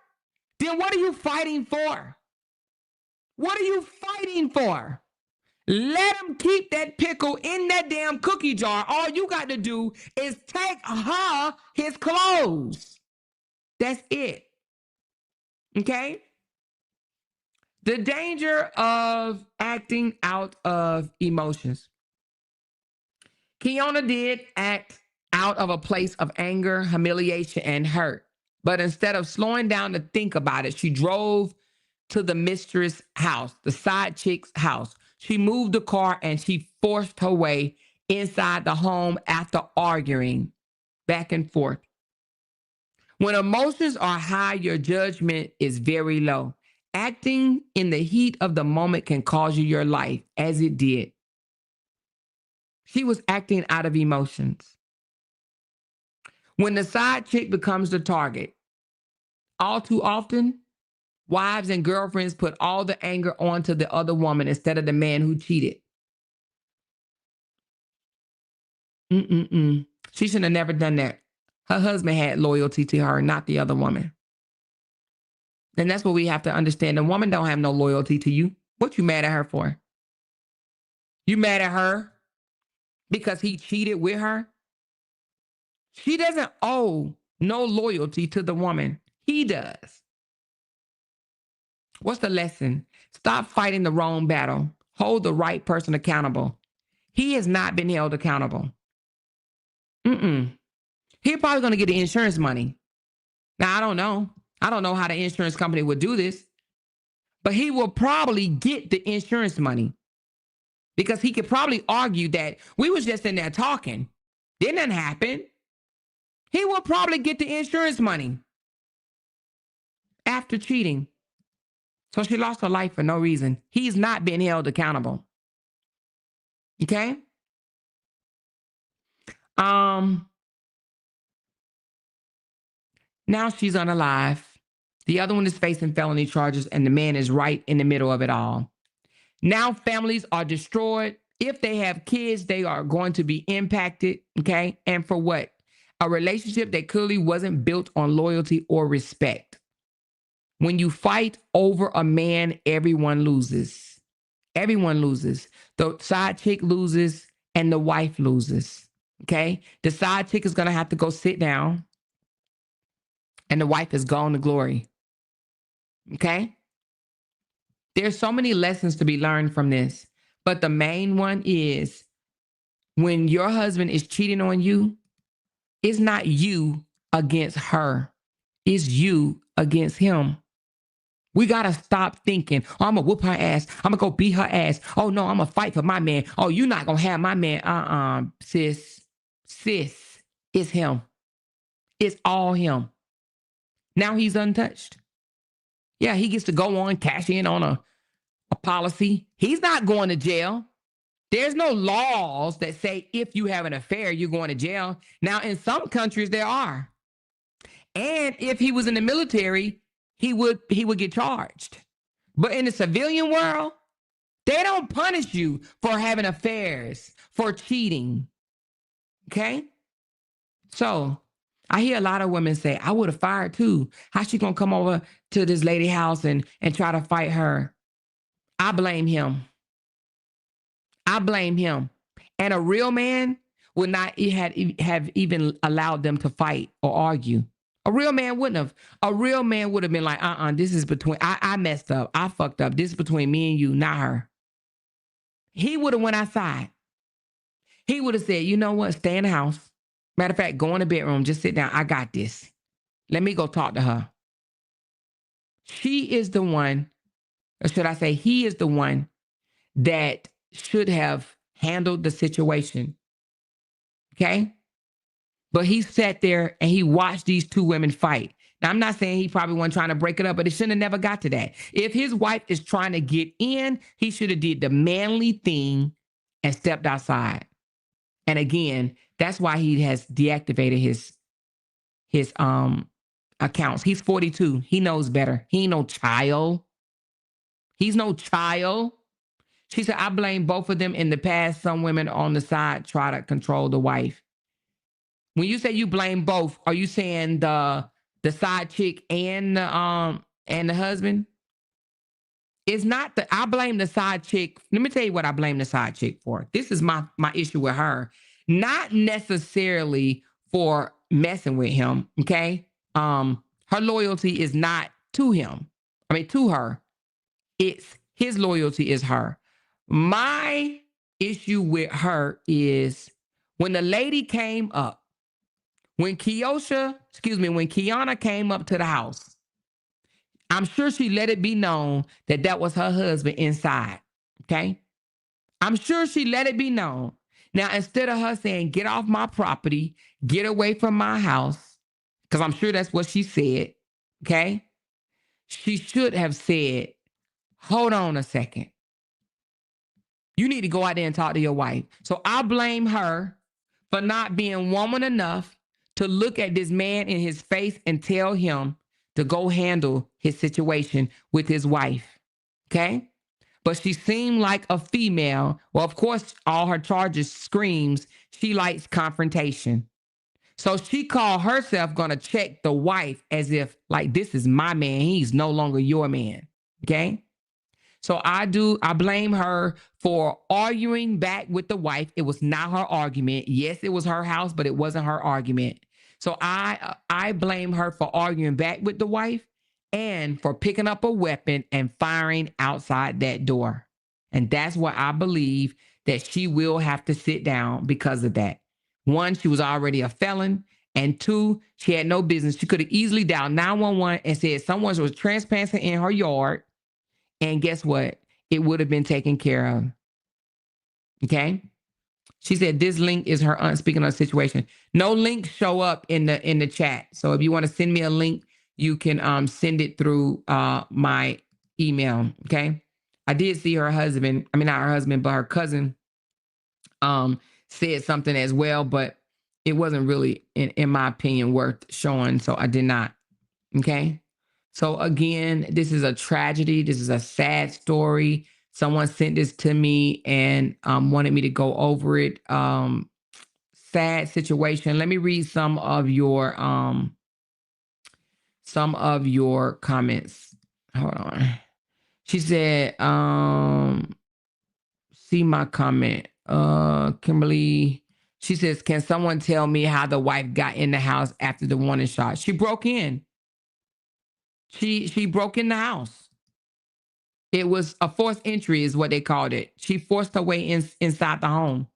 then what are you fighting for? What are you fighting for? Let him keep that pickle in that damn cookie jar. All you got to do is take his clothes. That's it. Okay? The danger of acting out of emotions. Keiona did act out of a place of anger, humiliation, and hurt. But instead of slowing down to think about it, she drove to the mistress' house, the side chick's house. She moved the car and she forced her way inside the home after arguing back and forth. When emotions are high, your judgment is very low. Acting in the heat of the moment can cause you your life, as it did. She was acting out of emotions. When the side chick becomes the target, all too often, wives and girlfriends put all the anger onto the other woman instead of the man who cheated. She should have never done that. Her husband had loyalty to her, not the other woman. And that's what we have to understand. The woman don't have no loyalty to you. What you mad at her for? You mad at her because he cheated with her? She doesn't owe no loyalty to the woman. He does. What's the lesson? Stop fighting the wrong battle. Hold the right person accountable. He has not been held accountable. He's probably going to get the insurance money. Now, I don't know. I don't know how the insurance company would do this, but he will probably get the insurance money because he could probably argue that we was just in there talking. Didn't happen. He will probably get the insurance money after cheating. So she lost her life for no reason. He's not been held accountable. Okay? Now she's unalive. The other one is facing felony charges, and the man is right in the middle of it all. Now families are destroyed. If they have kids, they are going to be impacted. Okay? And for what? A relationship that clearly wasn't built on loyalty or respect. When you fight over a man, everyone loses. Everyone loses. The side chick loses and the wife loses. Okay? The side chick is going to have to go sit down and the wife is gone to glory. Okay? There's so many lessons to be learned from this. But the main one is when your husband is cheating on you, it's not you against her. It's you against him. We got to stop thinking, oh, I'm going to whoop her ass. I'm going to go beat her ass. Oh, no, I'm going to fight for my man. Oh, you're not going to have my man. Sis, it's him. It's all him. Now he's untouched. Yeah, he gets to go on, cash in on a policy. He's not going to jail. There's no laws that say if you have an affair, you're going to jail. Now, in some countries, there are. And if he was in the military, he would get charged. But in the civilian world, they don't punish you for having affairs, for cheating. Okay? So I hear a lot of women say, I would have fired too. How's she gonna come over to this lady house and try to fight her? I blame him. I blame him. And a real man would not have even allowed them to fight or argue. A real man wouldn't have. A real man would have been like, this is between, I messed up. I fucked up. This is between me and you, not her. He would have went outside. He would have said, you know what? Stay in the house. Matter of fact, go in the bedroom. Just sit down. I got this. Let me go talk to her. She is the one, or should I say, he is the one that should have handled the situation. Okay? But he sat there and he watched these two women fight. Now, I'm not saying he probably wasn't trying to break it up, but it shouldn't have never got to that. If his wife is trying to get in, he should have did the manly thing and stepped outside. And again, that's why he has deactivated his accounts. He's 42. He knows better. He ain't no child. He's no child. She said, I blame both of them in the past. Some women on the side try to control the wife. When you say you blame both, are you saying the side chick and the husband? It's not I blame the side chick. Let me tell you what I blame the side chick for. This is my issue with her. Not necessarily for messing with him, okay? Her loyalty is not to him. I mean, to her. It's his loyalty is her. My issue with her is when the lady came up, when Keiona came up to the house, I'm sure she let it be known that was her husband inside, okay? I'm sure she let it be known. Now, instead of her saying, get off my property, get away from my house, because I'm sure that's what she said, okay? She should have said, hold on a second. You need to go out there and talk to your wife. So I blame her for not being woman enough to look at this man in his face and tell him to go handle his situation with his wife, okay? But she seemed like a female. Well, of course, all her charges screams she likes confrontation. So she called herself going to check the wife as if, like, this is my man. He's no longer your man, okay? So I blame her for arguing back with the wife. It was not her argument. Yes, it was her house, but it wasn't her argument. So I blame her for arguing back with the wife and for picking up a weapon and firing outside that door. And that's why I believe that she will have to sit down because of that. One, she was already a felon. And two, she had no business. She could have easily dialed 911 and said someone was trespassing in her yard. And guess what? It would have been taken care of. Okay? She said this link is her aunt speaking on the situation. No links show up in the chat. So if you want to send me a link, you can send it through my email. Okay? I did see her husband. I mean, not her husband, but her cousin said something as well, but it wasn't really, in my opinion, worth showing. So I did not. Okay? So again, this is a tragedy. This is a sad story. Someone sent this to me and wanted me to go over it. Sad situation. Let me read some of your comments. Hold on. She said, see my comment. Kimberly, she says, can someone tell me how the wife got in the house after the warning shot? She broke in. She broke in the house. It was a forced entry is what they called it. She forced her way inside the home.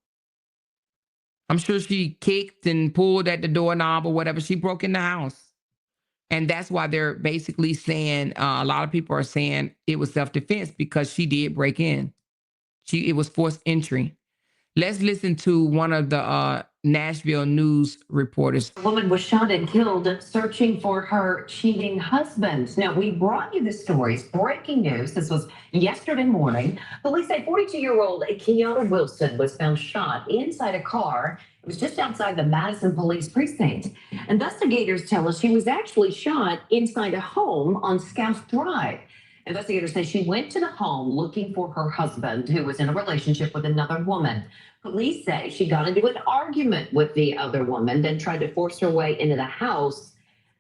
I'm sure she kicked and pulled at the doorknob or whatever. She broke in the house. And that's why they're basically saying, a lot of people are saying it was self-defense because she did break in. It was forced entry. Let's listen to one of the Nashville news reporters. A woman was shot and killed searching for her cheating husband. Now, we brought you the stories. Breaking news. This was yesterday morning. Police say 42-year-old Keona Wilson was found shot inside a car. It was just outside the Madison Police Precinct. Investigators tell us she was actually shot inside a home on Scout Drive. Investigators say she went to the home looking for her husband, who was in a relationship with another woman. Police say she got into an argument with the other woman, then tried to force her way into the house.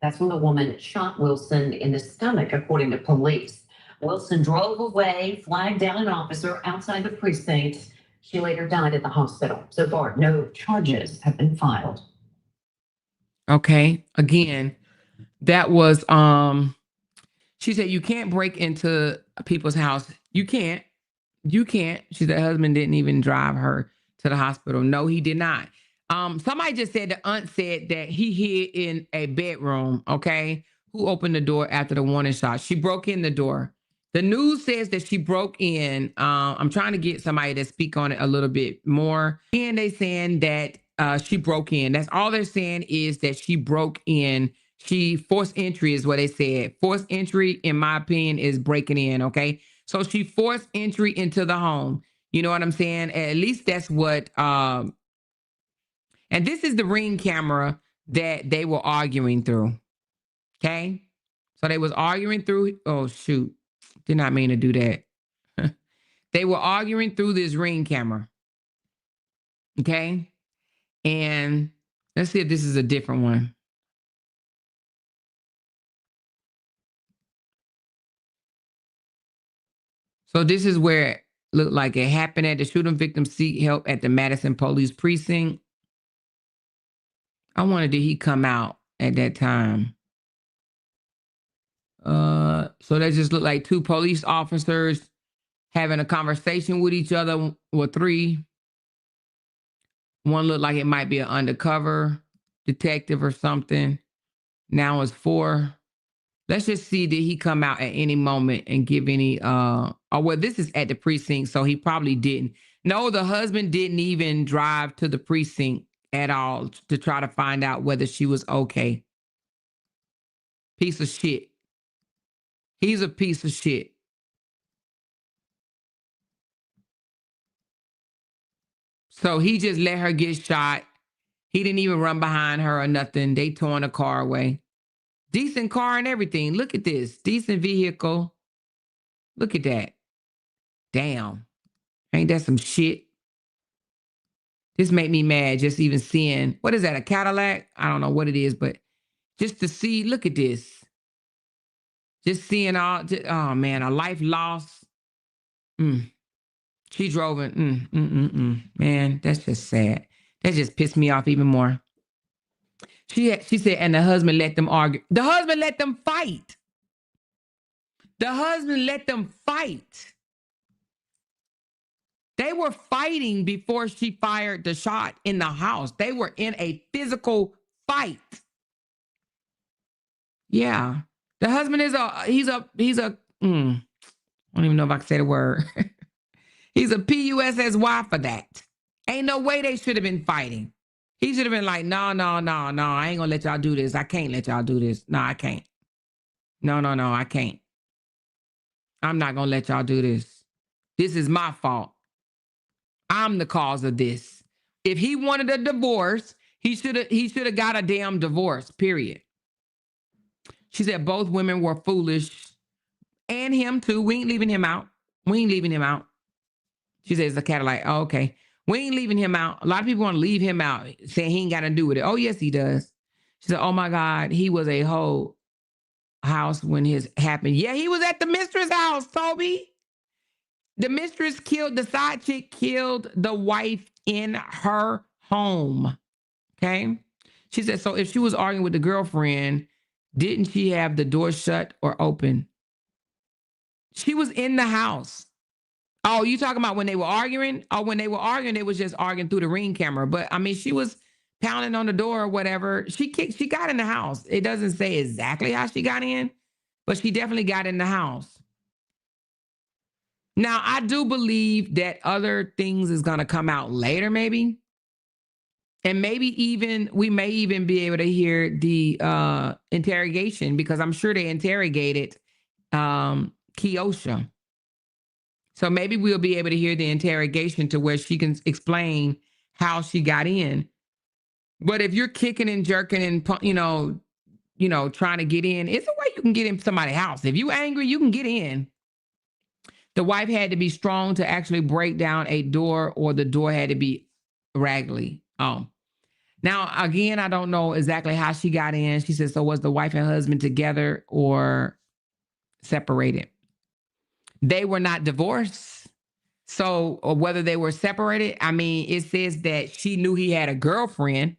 That's when the woman shot Wilson in the stomach, according to police. Wilson drove away, flagged down an officer outside the precinct. She later died at the hospital. So far, no charges have been filed. Okay. Again, that was she said you can't break into people's house. You can't. You can't. She said her husband didn't even drive her to the hospital. No, he did not. Somebody just said the aunt said that he hid in a bedroom. Okay. Who opened the door after the warning shot? She broke in the door. The news says that she broke in. I'm trying to get somebody to speak on it a little bit more. And they saying that she broke in. That's all they're saying is that she broke in. She forced entry is what they said. Forced entry, in my opinion, is breaking in. Okay. So she forced entry into the home. You know what I'm saying? At least that's what, and this is the Ring camera that they were arguing through. Okay. So they was arguing through, oh shoot. Did not mean to do that. They were arguing through this Ring camera. Okay. And let's see if this is a different one. So this is where it looked like it happened at the shooting victim seek help at the Madison Police Precinct. I wondered, did he come out at that time? So that just looked like two police officers having a conversation with each other, or three. One looked like it might be an undercover detective or something. Now it's four. Let's just see, did he come out at any moment and give any oh well, this is at the precinct, so he probably didn't. No, the husband didn't even drive to the precinct at all to try to find out whether she was okay. Piece of shit. He's a piece of shit. So he just let her get shot. He didn't even run behind her or nothing. They towing the car away. Decent car and everything. Look at this. Decent vehicle. Look at that. Damn. Ain't that some shit? This made me mad just even seeing, what is that, a Cadillac? I don't know what it is, but just to see, look at this. Just seeing all, oh man, a life lost. She drove in. Man, that's just sad. That just pissed me off even more. She said, and the husband let them argue. The husband let them fight. The husband let them fight. They were fighting before she fired the shot in the house. They were in a physical fight. Yeah. The husband is I don't even know if I can say the word. He's a PUSSY for that. Ain't no way they should have been fighting. He should have been like, no, I ain't gonna let y'all do this. I can't let y'all do this. No, I can't. No, I can't. I'm not gonna let y'all do this. This is my fault. I'm the cause of this. If he wanted a divorce, he should have got a damn divorce, period. She said both women were foolish, and him too. We ain't leaving him out. She says the Cadillac. Oh, okay. We ain't leaving him out. A lot of people want to leave him out, saying he ain't got to do with it. Oh, yes, he does. She said, oh my God, he was a whole house when his happened. Yeah, he was at the Mistress house, Toby. The mistress killed, the side chick killed the wife in her home. Okay. She said, so if she was arguing with the girlfriend, didn't she have the door shut or open? She was in the house. Oh, you talking about when they were arguing? Oh, when they were arguing, they was just arguing through the Ring camera. But I mean, she was pounding on the door or whatever. She got in the house. It doesn't say exactly how she got in, but she definitely got in the house. Now, I do believe that other things is going to come out later, maybe. And maybe even we may even be able to hear the interrogation, because I'm sure they interrogated Keosha. So maybe we'll be able to hear the interrogation to where she can explain how she got in. But if you're kicking and jerking and trying to get in, it's a way you can get in somebody's house. If you angry, you can get in. The wife had to be strong to actually break down a door, or the door had to be raggedy. Now, again, I don't know exactly how she got in. She said, so was the wife and husband together or separated? They were not divorced. So, or whether they were separated, I mean, it says that she knew he had a girlfriend.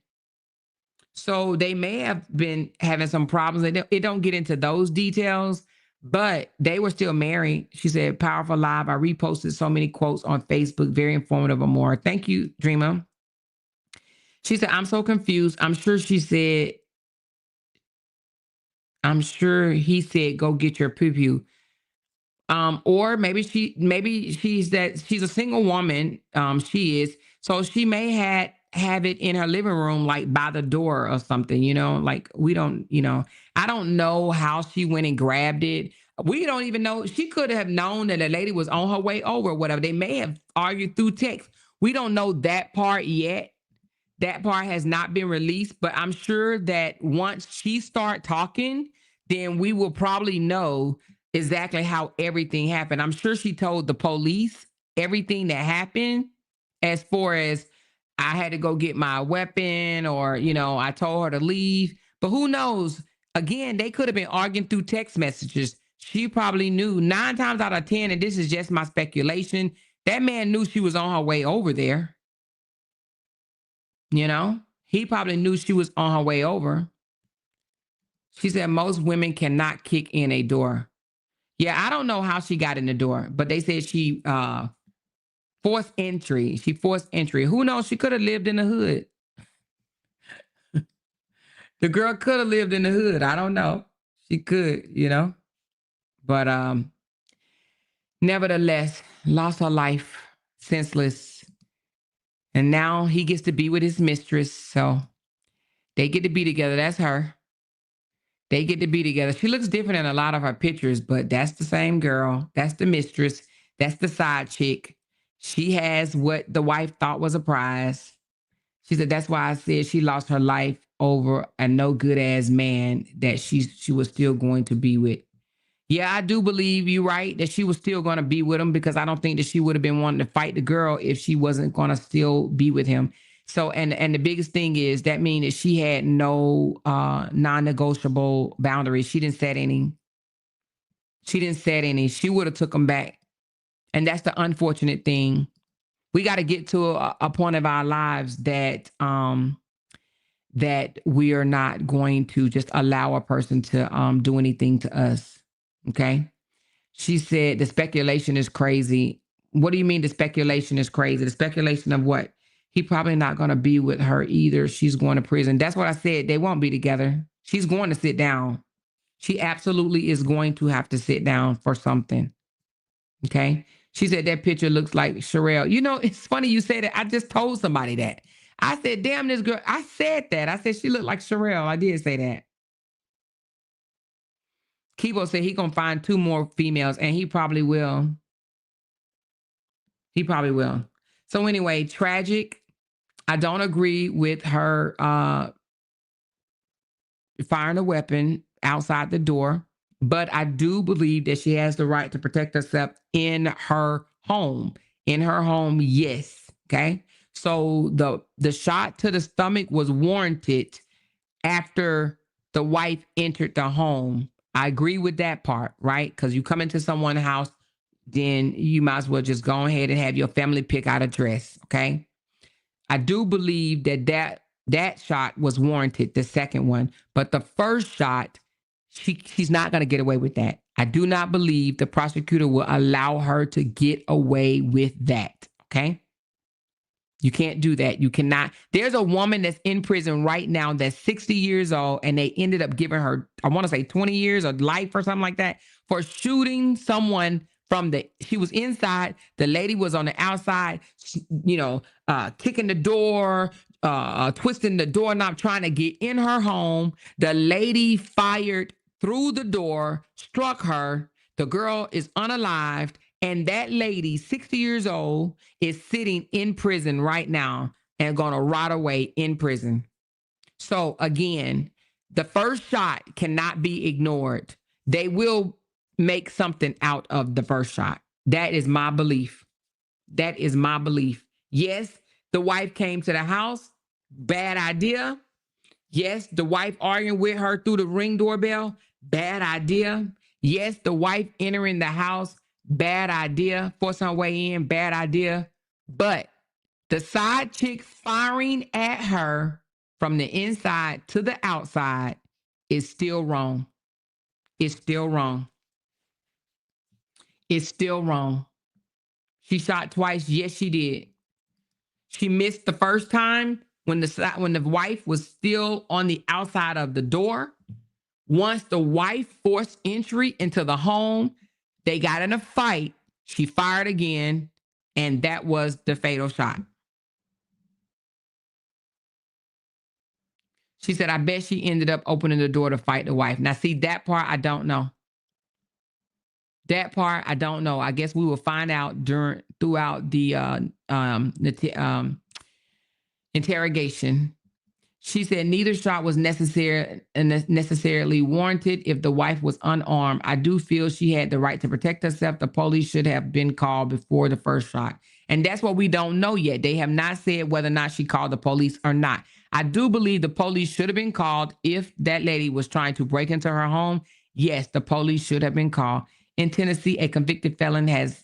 So they may have been having some problems. It don't get into those details, but they were still married. She said, powerful live. I reposted so many quotes on Facebook. Very informative and more. Thank you, Dreamer. She said, I'm so confused. I'm sure he said, go get your poo-poo. Or maybe she's a single woman. She is. So she may have it in her living room, like by the door or something, like we don't, I don't know how she went and grabbed it. We don't even know. She could have known that a lady was on her way over or whatever. They may have argued through text. We don't know that part yet. That part has not been released, but I'm sure that once she start talking, then we will probably know exactly how everything happened. I'm sure she told the police everything that happened, as far as I had to go get my weapon, or, I told her to leave. But who knows? Again, they could have been arguing through text messages. She probably knew 9 times out of 10, and this is just my speculation, that man knew she was on her way over there. He probably knew she was on her way over. She said most women cannot kick in a door. Yeah, I don't know how she got in the door, but they said she forced entry. She forced entry. Who knows? She could have lived in the hood. The girl could have lived in the hood. I don't know. She could, But nevertheless, lost her life, senseless. And now he gets to be with his mistress. So they get to be together. That's her. They get to be together. She looks different in a lot of her pictures, but that's the same girl. That's the mistress. That's the side chick. She has what the wife thought was a prize. She said, that's why I said she lost her life over a no good ass man that she was still going to be with. Yeah, I do believe you're right that she was still going to be with him, because I don't think that she would have been wanting to fight the girl if she wasn't going to still be with him. So, and the biggest thing is that means that she had no non-negotiable boundaries. She didn't set any. She didn't set any. She would have took them back. And that's the unfortunate thing. We got to get to a point of our lives that that we are not going to just allow a person to do anything to us. Okay. She said the speculation is crazy. What do you mean the speculation is crazy? The speculation of what? He probably not going to be with her either. She's going to prison. That's what I said. They won't be together. She's going to sit down. She absolutely is going to have to sit down for something. Okay. She said that picture looks like Sherelle. It's funny you say that. I just told somebody that. I said, damn, this girl. I said that. I said she looked like Sherelle. I did say that. Kibo said he gonna find 2 more females, and he probably will. He probably will. So anyway, tragic. I don't agree with her firing a weapon outside the door, but I do believe that she has the right to protect herself in her home. In her home, yes. Okay. So the shot to the stomach was warranted after the wife entered the home. I agree with that part, right? Because you come into someone's house, then you might as well just go ahead and have your family pick out a dress, okay? I do believe that shot was warranted, the second one. But the first shot, She's not going to get away with that. I do not believe the prosecutor will allow her to get away with that. Okay. You can't do that. You cannot. There's a woman that's in prison right now that's 60 years old, and they ended up giving her, I want to say 20 years or life or something like that for shooting someone she was inside. The lady was on the outside, kicking the door, twisting the doorknob, trying to get in her home. The lady fired through the door, struck her. The girl is unalived. And that lady, 60 years old, is sitting in prison right now and going to rot away in prison. So again, the first shot cannot be ignored. They will make something out of the first shot. That is my belief. That is my belief. Yes, the wife came to the house. Bad idea. Yes, the wife arguing with her through the Ring doorbell. Bad idea. Yes, the wife entering the house. Bad idea. Forcing her way in. Bad idea. But the side chick firing at her from the inside to the outside is still wrong. It's still wrong. It's still wrong. She shot twice. Yes, she did. She missed the first time when the wife was still on the outside of the door. Once the wife forced entry into the home, they got in a fight. She fired again, and that was the fatal shot. She said, I bet she ended up opening the door to fight the wife. Now, see, that part, I don't know. That part, I don't know. I guess we will find out throughout the interrogation. She said neither shot was necessarily warranted if the wife was unarmed. I do feel she had the right to protect herself. The police should have been called before the first shot. And that's what we don't know yet. They have not said whether or not she called the police or not. I do believe the police should have been called if that lady was trying to break into her home. Yes, the police should have been called. In Tennessee, a convicted felon has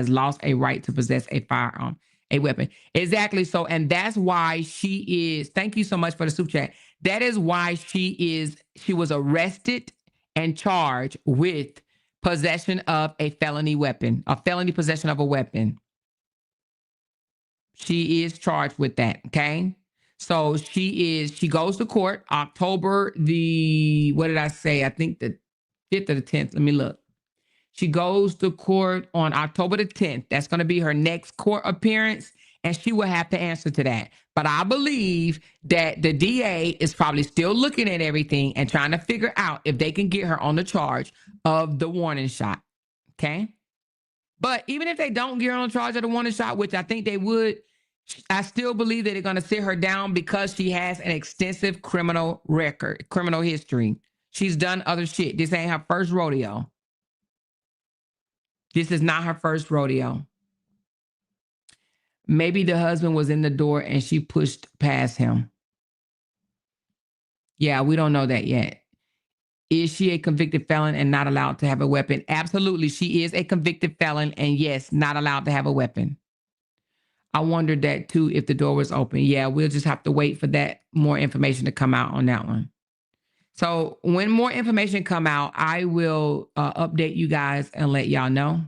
lost a right to possess a firearm. A weapon. Exactly. So, and that's why she is, thank you so much for the super chat. That is why she was arrested and charged with possession of a felony weapon, a felony possession of a weapon. She is charged with that. Okay. So she goes to court October what did I say? I think the 5th or the 10th. Let me look. She goes to court on October the 10th. That's going to be her next court appearance, and she will have to answer to that. But I believe that the DA is probably still looking at everything and trying to figure out if they can get her on the charge of the warning shot. Okay? But even if they don't get her on the charge of the warning shot, which I think they would, I still believe that they're going to sit her down because she has an extensive criminal record, criminal history. She's done other shit. This ain't her first rodeo. This is not her first rodeo. Maybe the husband was in the door and she pushed past him. Yeah, we don't know that yet. Is she a convicted felon and not allowed to have a weapon? Absolutely. She is a convicted felon and yes, not allowed to have a weapon. I wondered that too, if the door was open. Yeah, we'll just have to wait for that more information to come out on that one. So when more information come out, I will update you guys and let y'all know.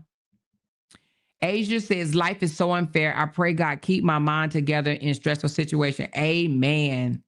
Asia says, life is so unfair. I pray God keep my mind together in stressful situation. Amen.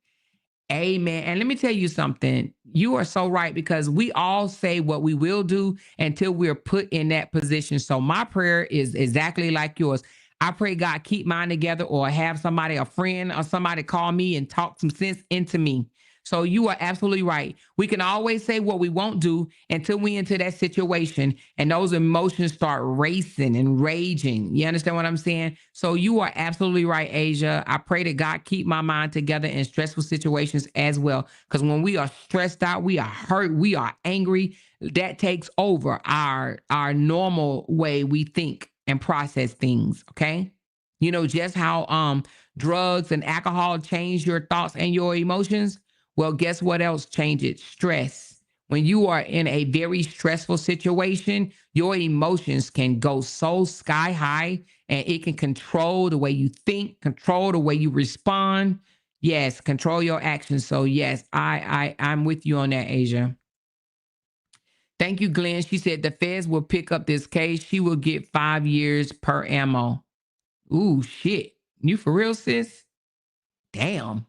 Amen. And let me tell you something. You are so right, because we all say what we will do until we're put in that position. So my prayer is exactly like yours. I pray God keep mine together, or have somebody, a friend or somebody, call me and talk some sense into me. So you are absolutely right. We can always say what we won't do until we into that situation and those emotions start racing and raging. You understand what I'm saying? So you are absolutely right, Asia. I pray that God keep my mind together in stressful situations as well. Because when we are stressed out, we are hurt, we are angry, that takes over our normal way we think and process things. Okay. You know, just how drugs and alcohol change your thoughts and your emotions. Well, guess what else changes? Stress. When you are in a very stressful situation, your emotions can go so sky high, and it can control the way you think, control the way you respond. Yes, control your actions. So yes, I'm with you on that, Asia. Thank you, Glenn. She said the feds will pick up this case. She will get 5 years per ammo. Ooh, shit. You for real, sis? Damn.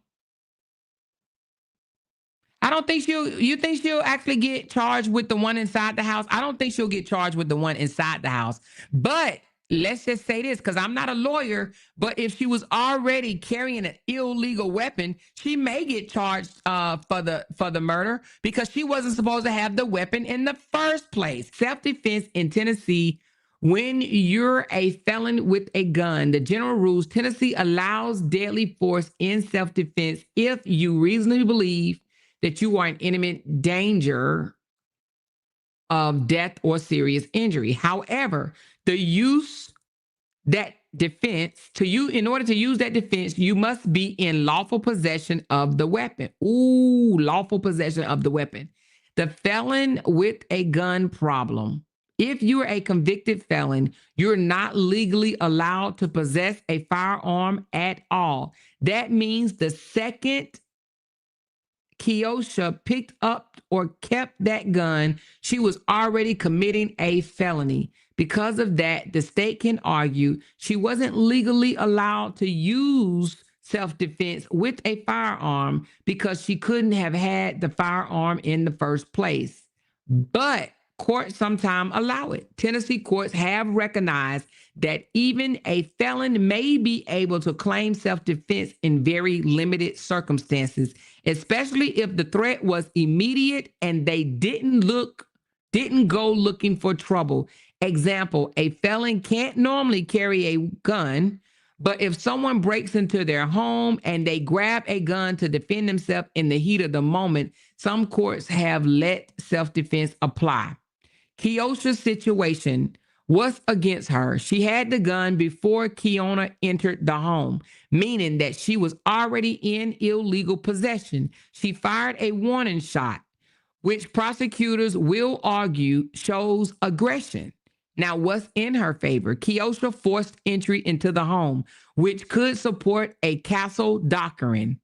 I don't think you think she'll actually get charged with the one inside the house? I don't think she'll get charged with the one inside the house. But let's just say this, because I'm not a lawyer, but if she was already carrying an illegal weapon, she may get charged for the murder because she wasn't supposed to have the weapon in the first place. Self-defense in Tennessee. When you're a felon with a gun, the general rules, Tennessee allows deadly force in self-defense if you reasonably believe that you are in imminent danger of death or serious injury. However, the use that defense to you, in order to use that defense, you must be in lawful possession of the weapon. Ooh, lawful possession of the weapon. The felon with a gun problem. If you're a convicted felon, you're not legally allowed to possess a firearm at all. That means the second Keosha picked up or kept that gun, she was already committing a felony. Because of that, the state can argue she wasn't legally allowed to use self-defense with a firearm because she couldn't have had the firearm in the first place. But courts sometimes allow it. Tennessee courts have recognized that even a felon may be able to claim self-defense in very limited circumstances, especially if the threat was immediate and they didn't go looking for trouble. Example, a felon can't normally carry a gun, but if someone breaks into their home and they grab a gun to defend themselves in the heat of the moment, some courts have let self-defense apply. Keosha's situation was against her. She had the gun before Keiona entered the home, meaning that she was already in illegal possession. She fired a warning shot, which prosecutors will argue shows aggression. Now, what's in her favor? Keosha forced entry into the home, which could support a castle doctrine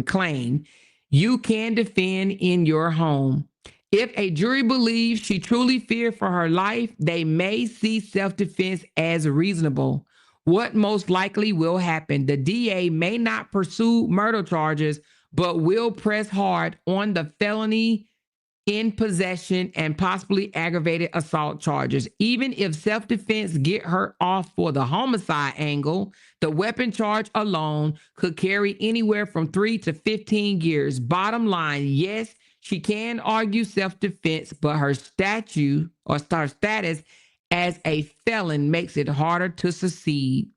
claim. You can defend in your home. If a jury believes she truly feared for her life, they may see self-defense as reasonable. What most likely will happen? The DA may not pursue murder charges, but will press hard on the felony in possession and possibly aggravated assault charges. Even if self-defense get her off for the homicide angle, the weapon charge alone could carry anywhere from 3 to 15 years. Bottom line, yes, she can argue self-defense, but her statute or her status as a felon makes it harder to succeed.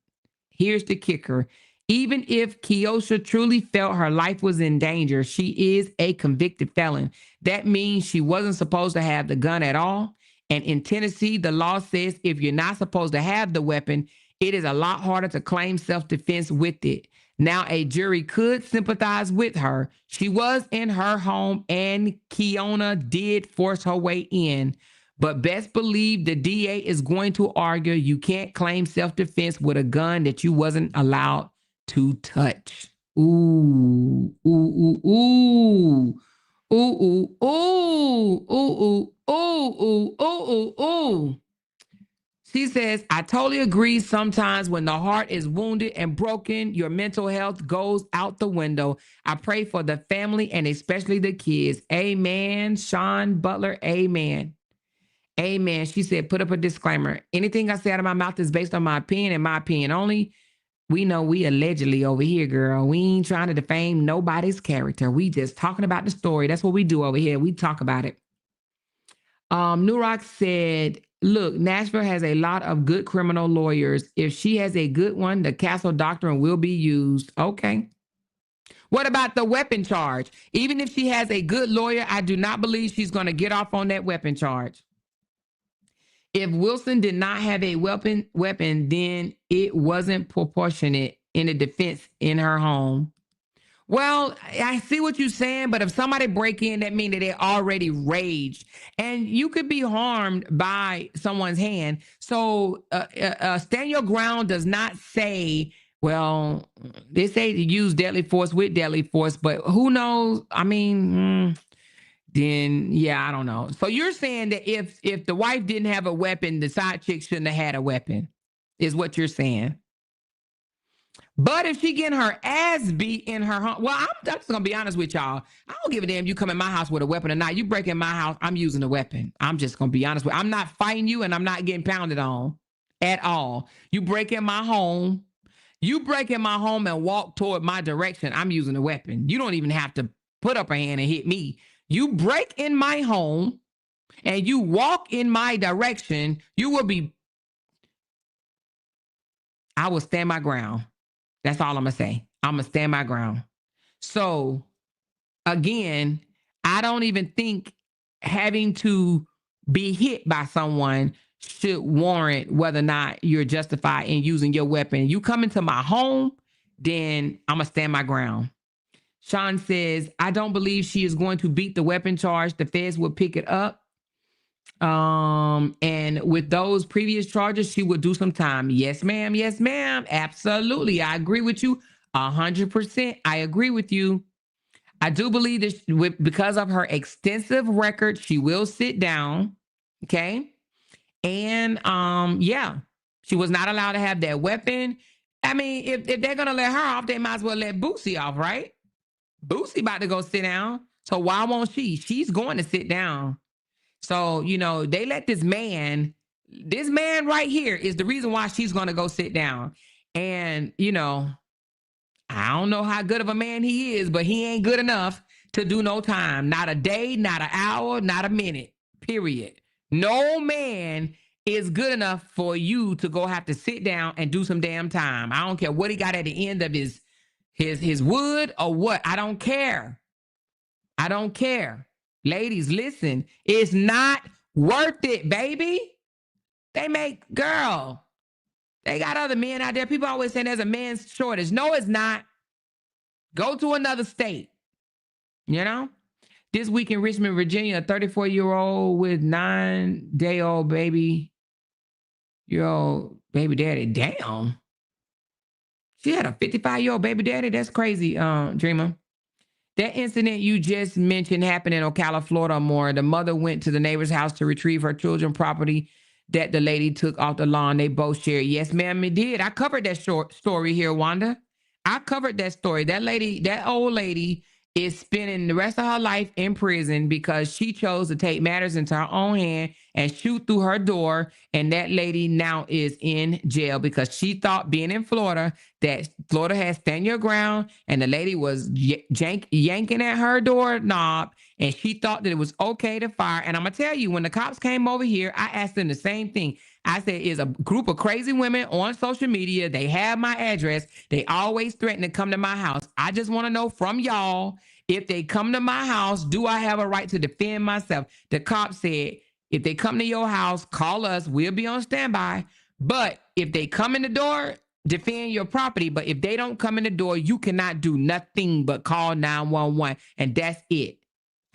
Here's the kicker. Even if Keosha truly felt her life was in danger, she is a convicted felon. That means she wasn't supposed to have the gun at all. And in Tennessee, the law says if you're not supposed to have the weapon, it is a lot harder to claim self-defense with it. Now, a jury could sympathize with her. She was in her home and Keiona did force her way in. But best believe the DA is going to argue you can't claim self-defense with a gun that you wasn't allowed to touch. Ooh, ooh, ooh, ooh. Ooh, ooh, ooh, ooh, ooh, ooh, ooh, ooh, ooh. She says, I totally agree. Sometimes when the heart is wounded and broken, your mental health goes out the window. I pray for the family and especially the kids. Amen. Sean Butler, amen. Amen. She said, put up a disclaimer. Anything I say out of my mouth is based on my opinion and my opinion only. We know we allegedly over here, girl. We ain't trying to defame nobody's character. We just talking about the story. That's what we do over here. We talk about it. Nurock said, look, Nashville has a lot of good criminal lawyers. If she has a good one, the castle doctrine will be used. Okay. What about the weapon charge? Even if she has a good lawyer, I do not believe she's going to get off on that weapon charge. If Wilson did not have a weapon, then it wasn't proportionate in the defense in her home. Well, I see what you're saying, but if somebody break in, that means that they already raged, and you could be harmed by someone's hand. So stand your ground does not say Well, they say to use deadly force with deadly force, but who knows? I mean, then yeah, I don't know. So you're saying that if the wife didn't have a weapon, the side chick shouldn't have had a weapon, is what you're saying. But if she getting her ass beat in her home, well, I'm just gonna be honest with y'all. I don't give a damn you come in my house with a weapon or not. You break in my house, I'm using a weapon. I'm just gonna be honest with you. I'm not fighting you and I'm not getting pounded on at all. You break in my home, and walk toward my direction, I'm using a weapon. You don't even have to put up a hand and hit me. You break in my home and you walk in my direction, I will stand my ground. That's all I'm gonna say. I'm gonna stand my ground. So again, I don't even think having to be hit by someone should warrant whether or not you're justified in using your weapon. You come into my home, then I'm gonna stand my ground. Sean says, I don't believe she is going to beat the weapon charge. The feds will pick it up. And with those previous charges, she would do some time. Yes, ma'am. Yes, ma'am. Absolutely. I agree with you 100%. I agree with you. I do believe that because of her extensive record, she will sit down. Okay. And yeah, she was not allowed to have that weapon. I mean, if they're gonna let her off, they might as well let Boosie off, right? Boosie about to go sit down. So why won't she? She's going to sit down. So, they let this man right here is the reason why she's going to go sit down. And, I don't know how good of a man he is, but he ain't good enough to do no time. Not a day, not an hour, not a minute, period. No man is good enough for you to go have to sit down and do some damn time. I don't care what he got at the end of his wood or what. I don't care. I don't care. Ladies, listen, it's not worth it, baby. They got other men out there. People always say there's a man's shortage. No, it's not. Go to another state. This week in Richmond, Virginia, a 34-year-old with 9-day-old baby daddy. Damn. She had a 55-year-old baby daddy. That's crazy, Dreamer. That incident you just mentioned happened in Ocala, Florida, more. The mother went to the neighbor's house to retrieve her children's property that the lady took off the lawn. They both shared. Yes, ma'am, it did. I covered that short story here, Wanda. I covered that story. That old lady is spending the rest of her life in prison because she chose to take matters into her own hand and shoot through her door. And that lady now is in jail because she thought, being in Florida, that Florida has stand your ground, and the lady was yanking at her doorknob, and she thought that it was okay to fire. And I'm gonna tell you, when the cops came over here, I asked them the same thing. I said, is a group of crazy women on social media. They have my address. They always threaten to come to my house. I just want to know from y'all, if they come to my house, do I have a right to defend myself? The cop said, if they come to your house, call us. We'll be on standby. But if they come in the door, defend your property. But if they don't come in the door, you cannot do nothing but call 911. And that's it.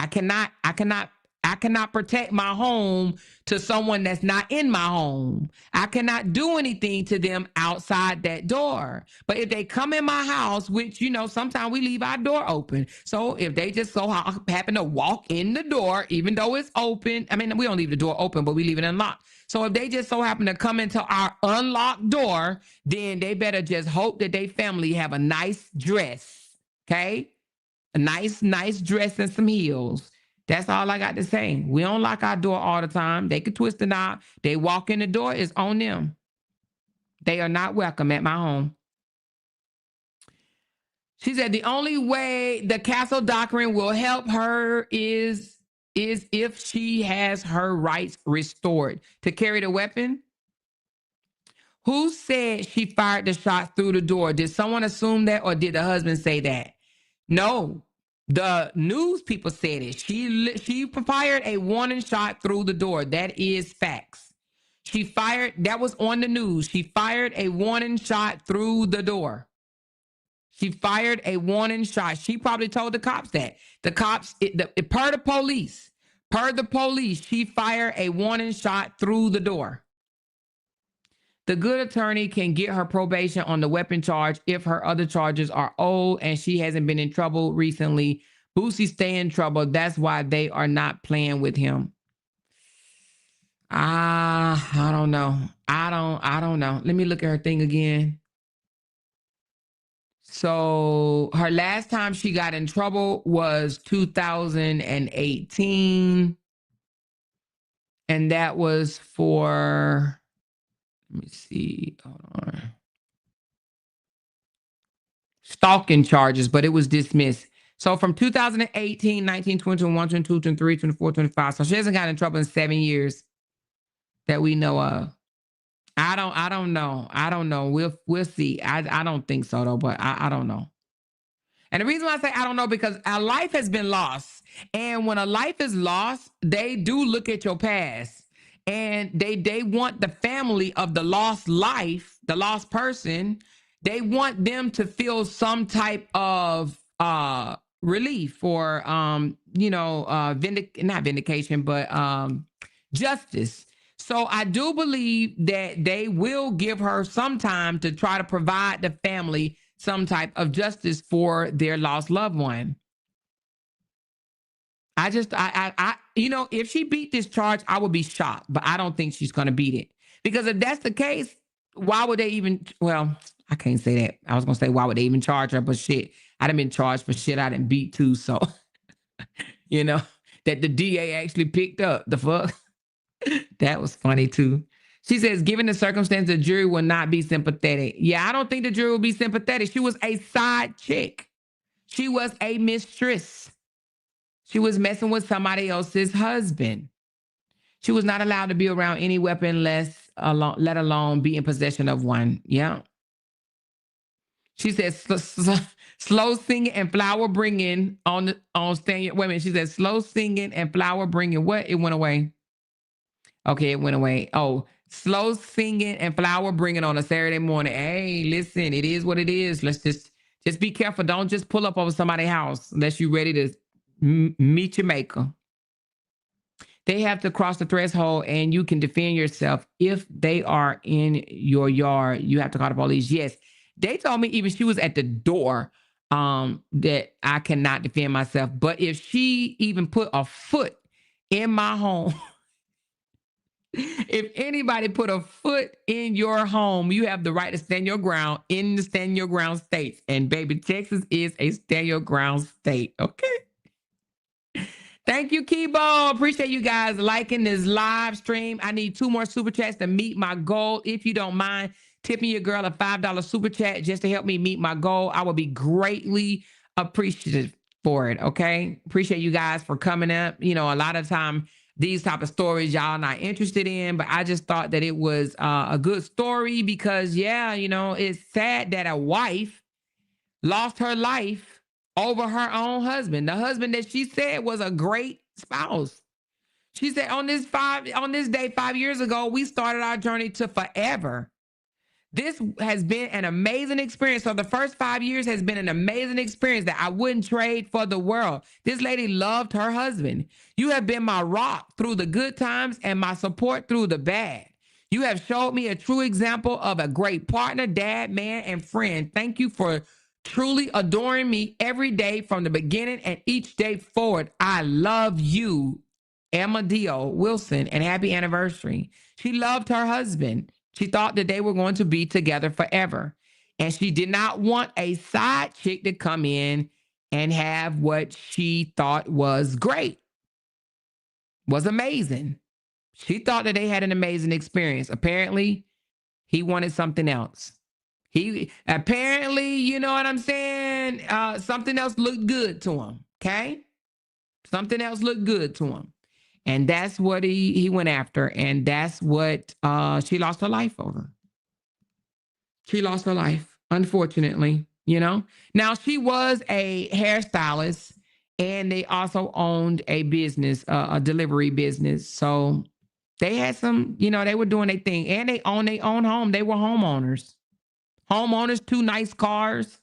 I cannot protect my home to someone that's not in my home. I cannot do anything to them outside that door. But if they come in my house, which, sometimes we leave our door open. So if they just so happen to walk in the door, even though it's open, I mean, we don't leave the door open, but we leave it unlocked. So if they just so happen to come into our unlocked door, then they better just hope that their family have a nice dress, okay? A nice dress and some heels. That's all I got to say. We don't lock our door all the time. They can twist the knob. They walk in the door, it's on them. They are not welcome at my home. She said the only way the castle doctrine will help her is if she has her rights restored. To carry the weapon? Who said she fired the shot through the door? Did someone assume that, or did the husband say that? No, the news people said it. She fired a warning shot through the door. That is facts. That was on the news. She fired a warning shot through the door. She fired a warning shot. She probably told the cops that. The cops, per the police, she fired a warning shot through the door. The good attorney can get her probation on the weapon charge if her other charges are old and she hasn't been in trouble recently. Boosie stay in trouble. That's why they are not playing with him. I don't know. I don't know. Let me look at her thing again. So her last time she got in trouble was 2018. And that was for, let me see, hold on. Stalking charges, but it was dismissed. So from 2018, 19, 20, 21, 22, 23, 24, 25. So she hasn't gotten in trouble in 7 years that we know of. I don't know. I don't know. We'll see. I don't think so though, but I don't know. And the reason why I say I don't know, because a life has been lost. And when a life is lost, they do look at your past. And they want the family of the lost life, the lost person, they want them to feel some type of relief or not vindication, but justice. So I do believe that they will give her some time to try to provide the family some type of justice for their lost loved one. If she beat this charge, I would be shocked, but I don't think she's going to beat it. Because if that's the case, why would they even, well, I can't say that. I was going to say, why would they even charge her? But shit, I done been charged for shit I didn't beat too. So, that the DA actually picked up. The fuck? That was funny too. She says, given the circumstance, the jury will not be sympathetic. Yeah, I don't think the jury will be sympathetic. She was a side chick. She was a mistress. She was messing with somebody else's husband. She was not allowed to be around any weapon, let alone be in possession of one. Yeah. She says, slow singing and flower bringing on stand. Wait a minute. She said, slow singing and flower bringing. What? It went away. Okay, it went away. Oh, slow singing and flower bringing on a Saturday morning. Hey, listen, it is what it is. Let's just be careful. Don't just pull up over somebody's house unless you're ready to meet your maker. They have to cross the threshold and you can defend yourself. If they are in your yard, you have to call the police. Yes. They told me even she was at the door that I cannot defend myself. But if she even put a foot in my home, if anybody put a foot in your home, you have the right to stand your ground in the stand your ground states. And baby, Texas is a stand your ground state. Okay. Thank you, Kibo. Appreciate you guys liking this live stream. I need 2 more super chats to meet my goal. If you don't mind tipping your girl a $5 super chat just to help me meet my goal, I will be greatly appreciative for it. Okay. Appreciate you guys for coming up. A lot of time these type of stories y'all not interested in, but I just thought that it was a good story because it's sad that a wife lost her life over her own husband, the husband that she said was a great spouse. She said on this day 5 years ago, we started our journey to forever. This has been an amazing experience. So the first 5 years has been an amazing experience that I wouldn't trade for the world. This lady loved her husband. You have been my rock through the good times and my support through the bad. You have showed me a true example of a great partner, dad, man, and friend. Thank you for truly adoring me every day from the beginning and each day forward. I love you, Amadeo Wilson, and happy anniversary. She loved her husband. She thought that they were going to be together forever. And she did not want a side chick to come in and have what she thought was great, was amazing. She thought that they had an amazing experience. Apparently, he wanted something else. He apparently, you know what I'm saying? Something else looked good to him. Okay. Something else looked good to him. And that's what he went after. And that's what she lost her life over. She lost her life, unfortunately, Now, she was a hairstylist and they also owned a business, a delivery business. So they had some, they were doing their thing and they owned their own home. They were homeowners. Homeowners, 2 nice cars,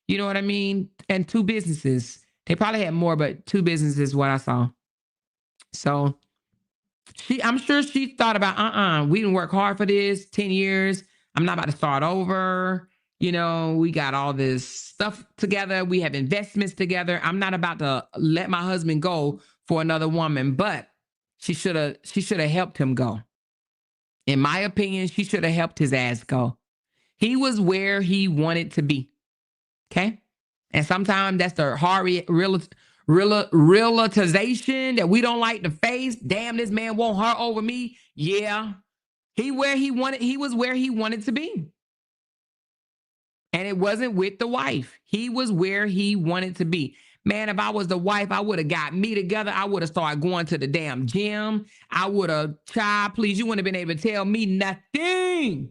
you know what I mean? And 2 businesses. They probably had more, but 2 businesses, what I saw. So I'm sure she thought about, we didn't work hard for this, 10 years. I'm not about to start over. You know, we got all this stuff together. We have investments together. I'm not about to let my husband go for another woman, but she should have helped him go. In my opinion, she should have helped his ass go. He was where he wanted to be. Okay? And sometimes that's the hard realization that we don't like to face. Damn, this man want her over me. Yeah. He was where he wanted to be. And it wasn't with the wife. He was where he wanted to be. Man, if I was the wife, I would have got me together. I would have started going to the damn gym. I would have, child, please, you wouldn't have been able to tell me nothing.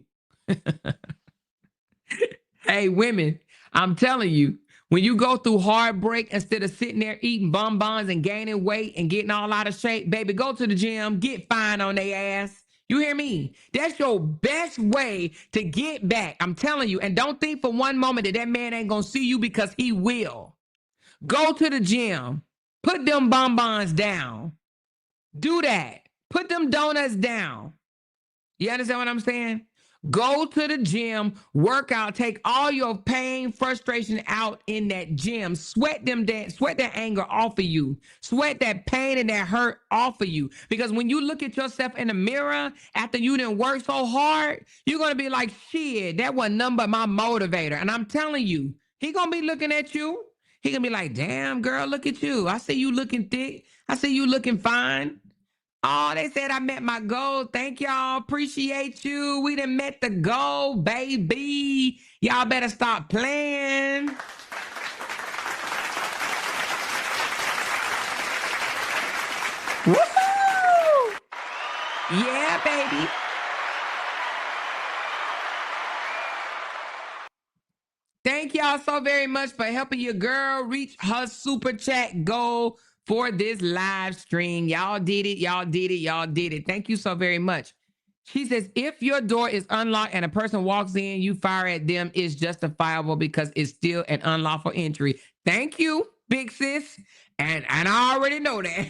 Hey, women, I'm telling you, when you go through heartbreak, instead of sitting there eating bonbons and gaining weight and getting all out of shape, baby, go to the gym, get fine on their ass. You hear me? That's your best way to get back. I'm telling you. And don't think for one moment that man ain't going to see you, because he will. Go to the gym. Put them bonbons down. Do that. Put them donuts down. You understand what I'm saying? Go to the gym, work out, take all your pain, frustration out in that gym. Sweat that anger off of you. Sweat that pain and that hurt off of you. Because when you look at yourself in the mirror after you didn't work so hard, you're going to be like, shit, that wasn't nothing but my motivator. And I'm telling you, he going to be looking at you. He going to be like, damn, girl, look at you. I see you looking thick. I see you looking fine. Oh, they said I met my goal. Thank y'all. Appreciate you. We done met the goal, baby. Y'all better stop playing. Woohoo! Yeah, baby. Thank y'all so very much for helping your girl reach her super chat goal for this live stream. Y'all did it. Y'all did it. Y'all did it. Thank you so very much. She says, if your door is unlocked and a person walks in, you fire at them, is justifiable because it's still an unlawful entry. Thank you, big sis. And I already know that.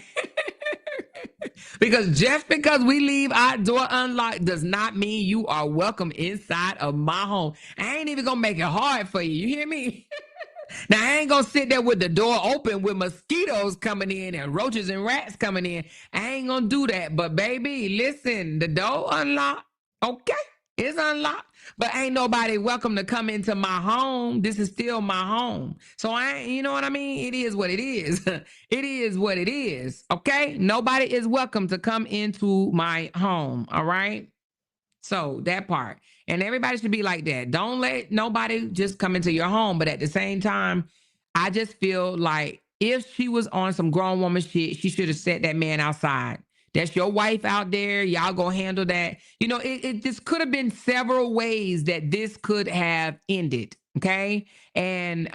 Because just because we leave our door unlocked does not mean you are welcome inside of my home. I ain't even gonna make it hard for you. You hear me? Now, I ain't gonna sit there with the door open with mosquitoes coming in and roaches and rats coming in. I ain't gonna do that. But baby, listen, the door unlocked. Okay, it's unlocked. But ain't nobody welcome to come into my home. This is still my home. So you know what I mean? It is what it is. It is what it is. Okay? Nobody is welcome to come into my home. All right? So that part. And everybody should be like that. Don't let nobody just come into your home. But at the same time, I just feel like if she was on some grown woman shit, she should have set that man outside. That's your wife out there. Y'all go handle that. You know, it just could have been several ways that this could have ended. Okay. And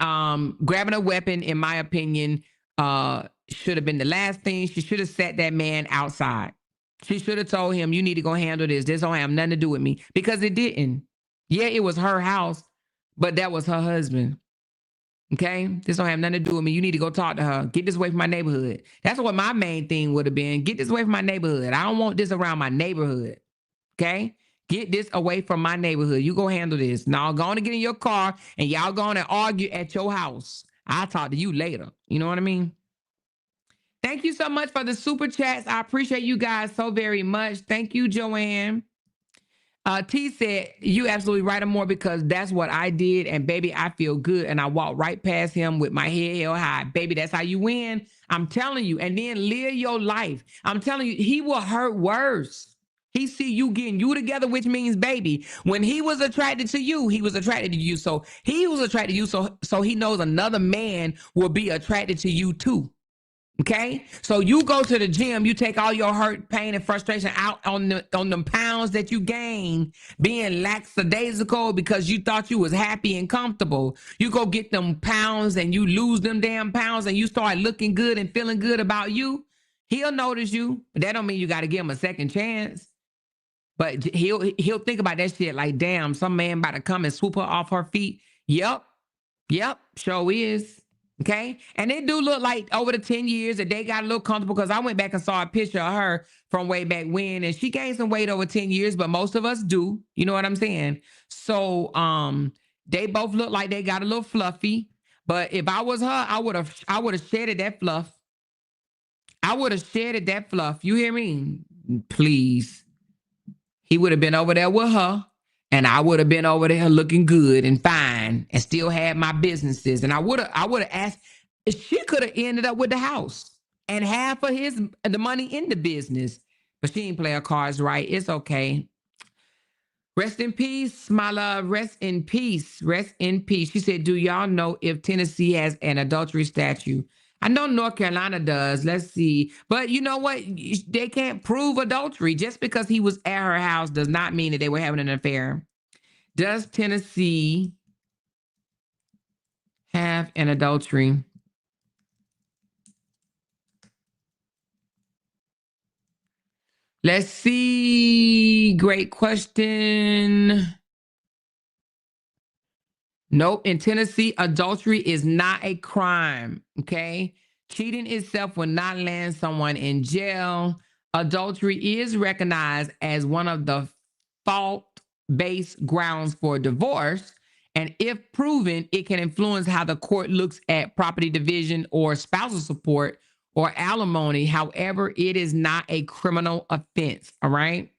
grabbing a weapon, in my opinion, should have been the last thing. She should have set that man outside. She should have told him, you need to go handle this. This don't have nothing to do with me. Because it didn't. Yeah, it was her house, but that was her husband. Okay? This don't have nothing to do with me. You need to go talk to her. Get this away from my neighborhood. That's what my main thing would have been. Get this away from my neighborhood. I don't want this around my neighborhood. Okay? Get this away from my neighborhood. You go handle this. Now, go on and get in your car and y'all go on and argue at your house. I'll talk to you later. You know what I mean? Thank you so much for the super chats. I appreciate you guys so very much. Thank you, Joanne. T said, you absolutely right, Amor, because that's what I did. And baby, I feel good. And I walked right past him with my head held high. Baby, that's how you win. I'm telling you. And then live your life. I'm telling you, he will hurt worse. He see you getting you together, which means, baby, when he was attracted to you, he was attracted to you. So he was attracted to you. So he knows another man will be attracted to you too. Okay, so you go to the gym, you take all your hurt, pain, and frustration out on them pounds that you gain, being lackadaisical because you thought you was happy and comfortable. You go get them pounds and you lose them damn pounds and you start looking good and feeling good about you. He'll notice you, but that don't mean you got to give him a second chance. But he'll think about that shit like, damn, some man about to come and swoop her off her feet. Yep, sure is. Okay. And it do look like over the 10 years that they got a little comfortable, because I went back and saw a picture of her from way back when, and she gained some weight over 10 years, but most of us do. You know what I'm saying? So they both look like they got a little fluffy. But if I was her, I would have shedded that fluff. I would have shedded that fluff. You hear me? Please. He would have been over there with her, and I would have been over there looking good and fine and still had my businesses. And I would have asked, she could have ended up with the house and half of the money in the business. But she didn't play her cards right. It's okay. Rest in peace, my love. Rest in peace. Rest in peace. She said, do y'all know if Tennessee has an adultery statute? I know North Carolina does. Let's see. But you know what? They can't prove adultery. Just because he was at her house does not mean that they were having an affair. Does Tennessee have an adultery? Let's see. Great question. Nope. In Tennessee, adultery is not a crime. Okay. Cheating itself will not land someone in jail. Adultery is recognized as one of the fault-based grounds for divorce. And if proven, it can influence how the court looks at property division or spousal support or alimony. However, it is not a criminal offense. All right.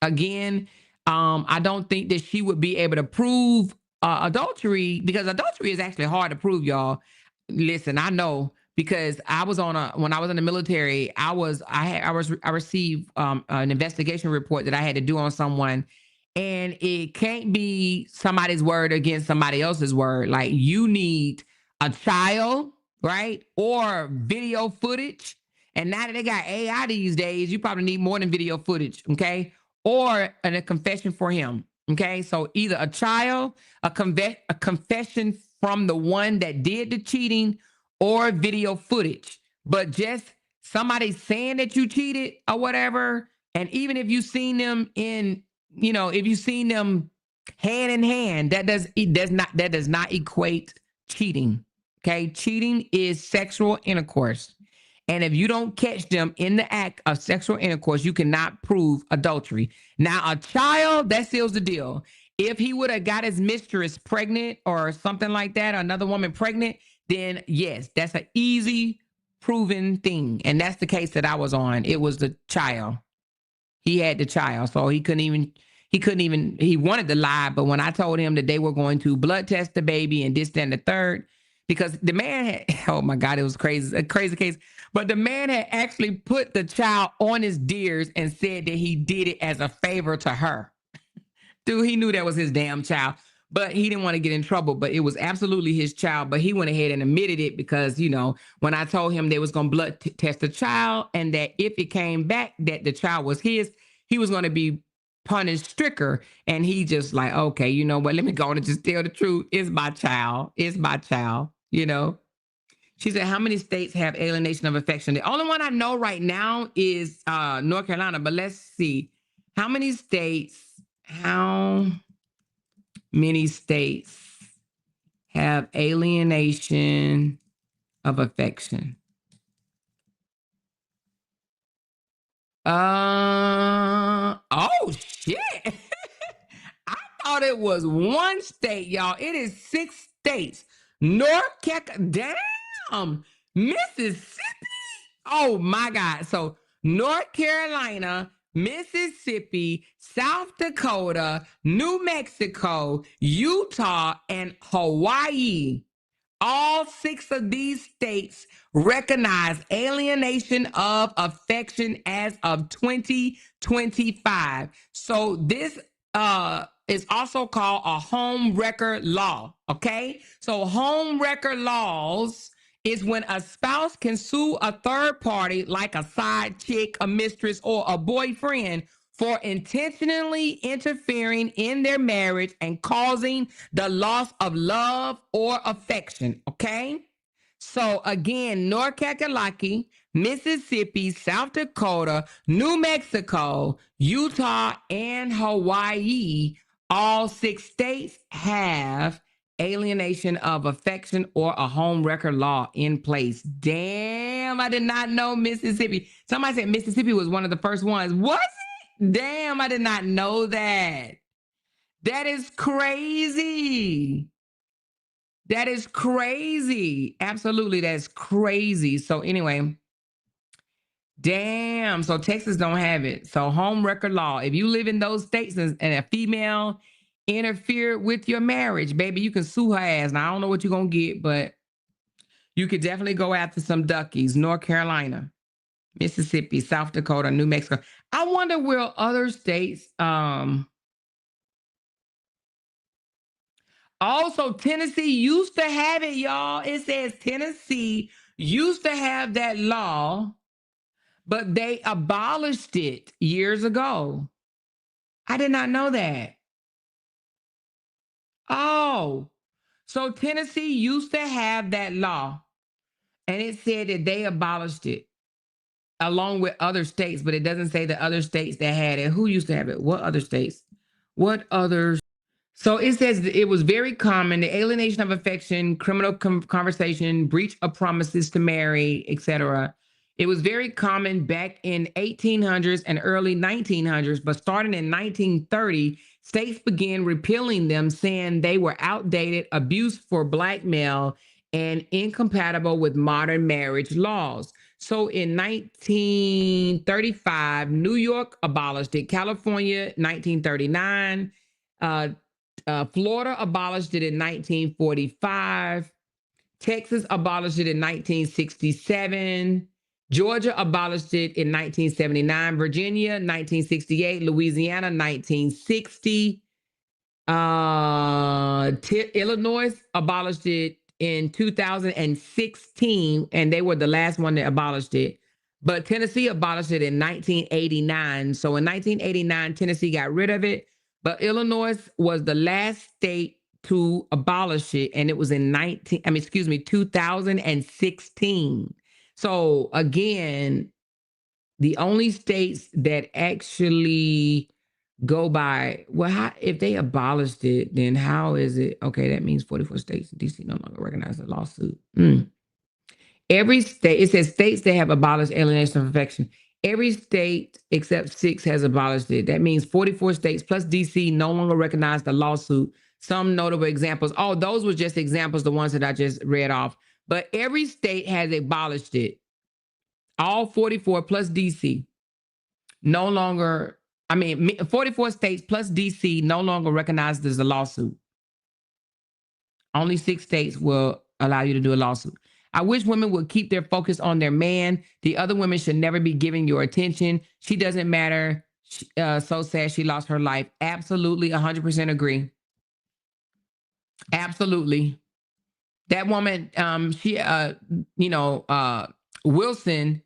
Again, I don't think that she would be able to prove adultery, because adultery is actually hard to prove, y'all. Listen, I know, because I was when I was in the military, I received an investigation report that I had to do on someone, and it can't be somebody's word against somebody else's word. Like, you need a child, right, or video footage. And now that they got AI these days, you probably need more than video footage, okay? Or a confession for him. Okay, so either a child, a confession from the one that did the cheating, or video footage. But just somebody saying that you cheated or whatever, and even if you seen them if you seen them hand in hand, that does not equate cheating. Okay, cheating is sexual intercourse. And if you don't catch them in the act of sexual intercourse, you cannot prove adultery. Now, a child, that seals the deal. If he would have got his mistress pregnant or something like that, or another woman pregnant, then yes, that's an easy proven thing. And that's the case that I was on. It was the child. He had the child. So he wanted to lie. But when I told him that they were going to blood test the baby and this, that, and the third, because the man had, oh my God, it was crazy, a crazy case. But the man had actually put the child on his deers and said that he did it as a favor to her. Dude, he knew that was his damn child, but he didn't want to get in trouble. But it was absolutely his child. But he went ahead and admitted it, because, when I told him they was going to blood test the child, and that if it came back that the child was his, he was going to be punished stricter. And he just like, okay, you know what? Let me go on and just tell the truth. It's my child. It's my child, She said, how many states have alienation of affection? The only one I know right now is North Carolina, but let's see. How many states have alienation of affection? Oh, shit. I thought it was one state, y'all. It is 6 states. North Carolina, damn, Mississippi. Oh my God. So North Carolina, Mississippi, South Dakota, New Mexico, Utah, and Hawaii. All 6 of these states recognize alienation of affection as of 2025. So this is also called a home record law. Okay. So home record laws is when a spouse can sue a third party, like a side chick, a mistress, or a boyfriend, for intentionally interfering in their marriage and causing the loss of love or affection. Okay. So again, North Carolina, Mississippi, South Dakota, New Mexico, Utah, and Hawaii, all 6 states have alienation of affection, or a home record law in place. Damn, I did not know Mississippi. Somebody said Mississippi was one of the first ones. Was it? Damn, I did not know that. That is crazy. That is crazy. Absolutely, that's crazy. So anyway, damn. So Texas don't have it. So home record law. If you live in those states and a female interfered with your marriage, baby, you can sue her ass. Now I don't know what you're gonna get, but you could definitely go after some duckies. North Carolina, Mississippi, South Dakota, New Mexico. I wonder will other states also, Tennessee used to have it, y'all. It says Tennessee used to have that law, but they abolished it years ago. I did not know that. Oh, so Tennessee used to have that law, and it said that they abolished it along with other states, but it doesn't say the other states that had it. Who used to have it? What other states? What others? So it says it was very common, the alienation of affection, criminal conversation, breach of promises to marry, etc. It was very common back in 1800s and early 1900s, but starting in 1930, states began repealing them, saying they were outdated, abuse for blackmail, and incompatible with modern marriage laws. So in 1935, New York abolished it, California, 1939, Florida abolished it in 1945. Texas abolished it in 1967. Georgia abolished it in 1979. Virginia, 1968. Louisiana, 1960. Illinois abolished it in 2016, and they were the last one that abolished it. But Tennessee abolished it in 1989. So in 1989, Tennessee got rid of it. But Illinois was the last state to abolish it, and it was in 2016. So again, the only states that actually go by, well, how, if they abolished it, then how is it? Okay, that means 44 states in DC no longer recognize the lawsuit. Every state, it says states that have abolished alienation of affection. Every state except 6 has abolished it. That means 44 states plus DC no longer recognize the lawsuit. Some notable examples. Oh, those were just examples, the ones that I just read off. But every state has abolished it. All 44 plus DC no longer, 44 states plus DC no longer recognizes a lawsuit. Only 6 states will allow you to do a lawsuit. I wish women would keep their focus on their man. The other women should never be giving your attention. She doesn't matter. So sad she lost her life. Absolutely, 100% agree. Absolutely. That woman, Wilson,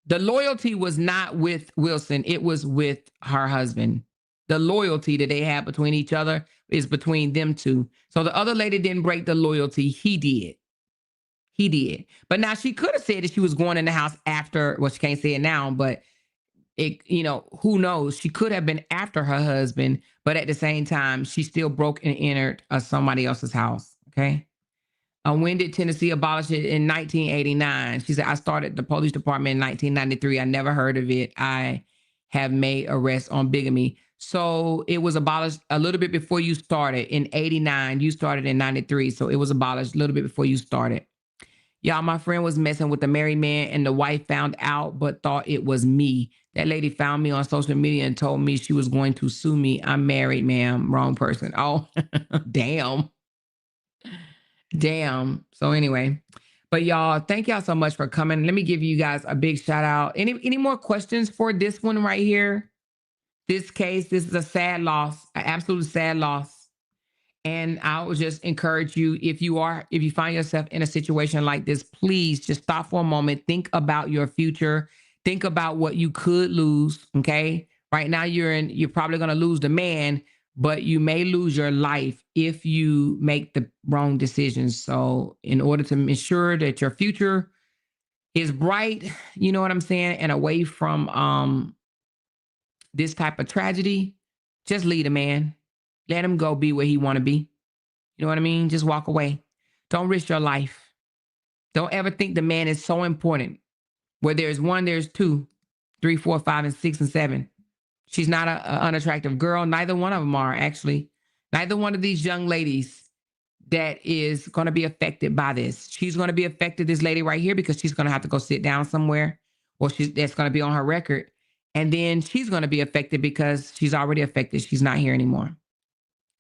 the loyalty was not with Wilson. It was with her husband. The loyalty that they had between each other is between them two. So the other lady didn't break the loyalty. He did. He did. But now she could have said that she was going in the house after, well, she can't say it now, but it, who knows? She could have been after her husband, but at the same time, she still broke and entered somebody else's house. Okay. When did Tennessee abolish it? In 1989. She said, I started the police department in 1993. I never heard of it. I have made arrests on bigamy. So it was abolished a little bit before you started in 89. You started in 93. So it was abolished a little bit before you started. Y'all, my friend was messing with the married man and the wife found out but thought it was me. That lady found me on social media and told me she was going to sue me. I'm married, ma'am. Wrong person. Oh, damn. Damn. So anyway, but y'all, thank y'all so much for coming. Let me give you guys a big shout out. Any more questions for this one right here? This case, this is a sad loss, an absolute sad loss. And I would just encourage you, if you find yourself in a situation like this, please just stop for a moment. Think about your future. Think about what you could lose. Okay. Right now you're probably going to lose the man, but you may lose your life if you make the wrong decisions. So in order to ensure that your future is bright, you know what I'm saying, and away from this type of tragedy, just leave a man. Let him go be where he want to be. You know what I mean? Just walk away. Don't risk your life. Don't ever think the man is so important. Where there's one, there's two, three, four, five, and six, and seven. She's not an unattractive girl. Neither one of them are, actually. Neither one of these young ladies that is going to be affected by this. She's going to be affected, this lady right here, because she's going to have to go sit down somewhere, or that's going to be on her record. And then she's going to be affected because she's already affected. She's not here anymore.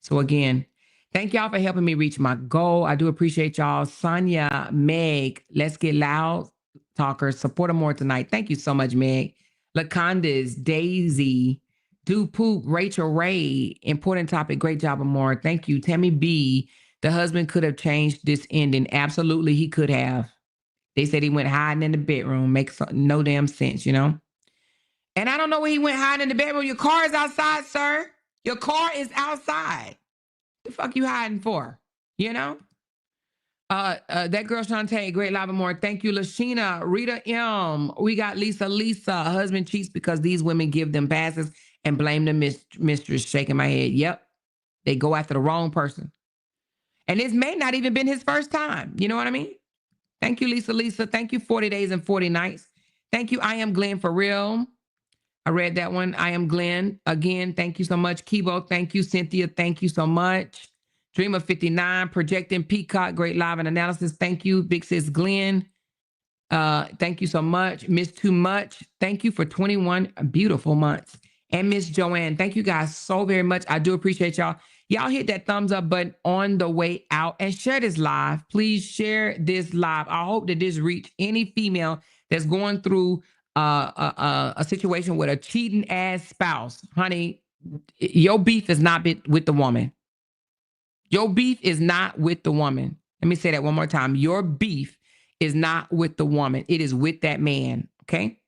So again, thank y'all for helping me reach my goal. I do appreciate y'all. Sonia, Meg, Let's Get Loud Talkers, support them more tonight. Thank you so much, Meg. Lacondas, Daisy, Do Poop, Rachel Ray, important topic, great job, Amor. Thank you. Tammy B, the husband could have changed this ending. Absolutely, he could have. They said he went hiding in the bedroom. Makes no damn sense, you know? And I don't know where he went hiding in the bedroom. Your car is outside, sir. Your car is outside. The fuck you hiding for? You know? That girl Shantae, great live and more. Thank you, Lashina, Rita M. We got Lisa. Husband cheats because these women give them passes and blame the mistress. Shaking my head. Yep. They go after the wrong person. And this may not even been his first time. You know what I mean? Thank you, Lisa. Thank you, 40 Days and 40 Nights. Thank you, I Am Glenn, for real. I read that one. I Am Glenn. Again, thank you so much. Kibo, thank you. Cynthia, thank you so much. Dreamer 59, Projecting Peacock, great live and analysis. Thank you, Big Sis Glenn. Thank you so much. Miss Too Much, thank you for 21 beautiful months. And Miss Joanne, thank you guys so very much. I do appreciate y'all. Y'all hit that thumbs up button on the way out and share this live. Please share this live. I hope that this reach any female that's going through a situation with a cheating ass spouse. Honey, your beef is not with the woman. Your beef is not with the woman. Let me say that one more time. Your beef is not with the woman. It is with that man. Okay.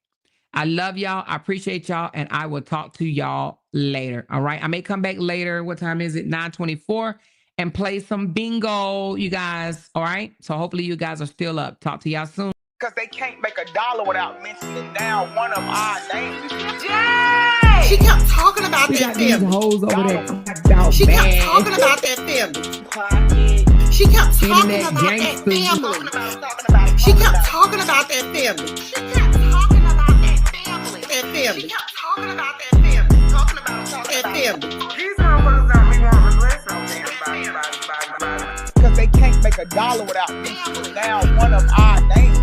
I love y'all. I appreciate y'all. And I will talk to y'all later. All right. I may come back later. What time is it? 9:24 and play some bingo, you guys. All right. So hopefully you guys are still up. Talk to y'all soon. Because they can't make a dollar without mentioning down one of our names. Yay! She kept talking about We that got these family. hoes over there. She kept talking about that family. She kept talking Internet about that gangsters. family. She kept talking about that family. She kept talking about that family. That family. She kept talking about that family. Talking about that family. These motherfuckers don't be wanting to bless no damn body. Because they can't make a dollar without mentioning down one of our names.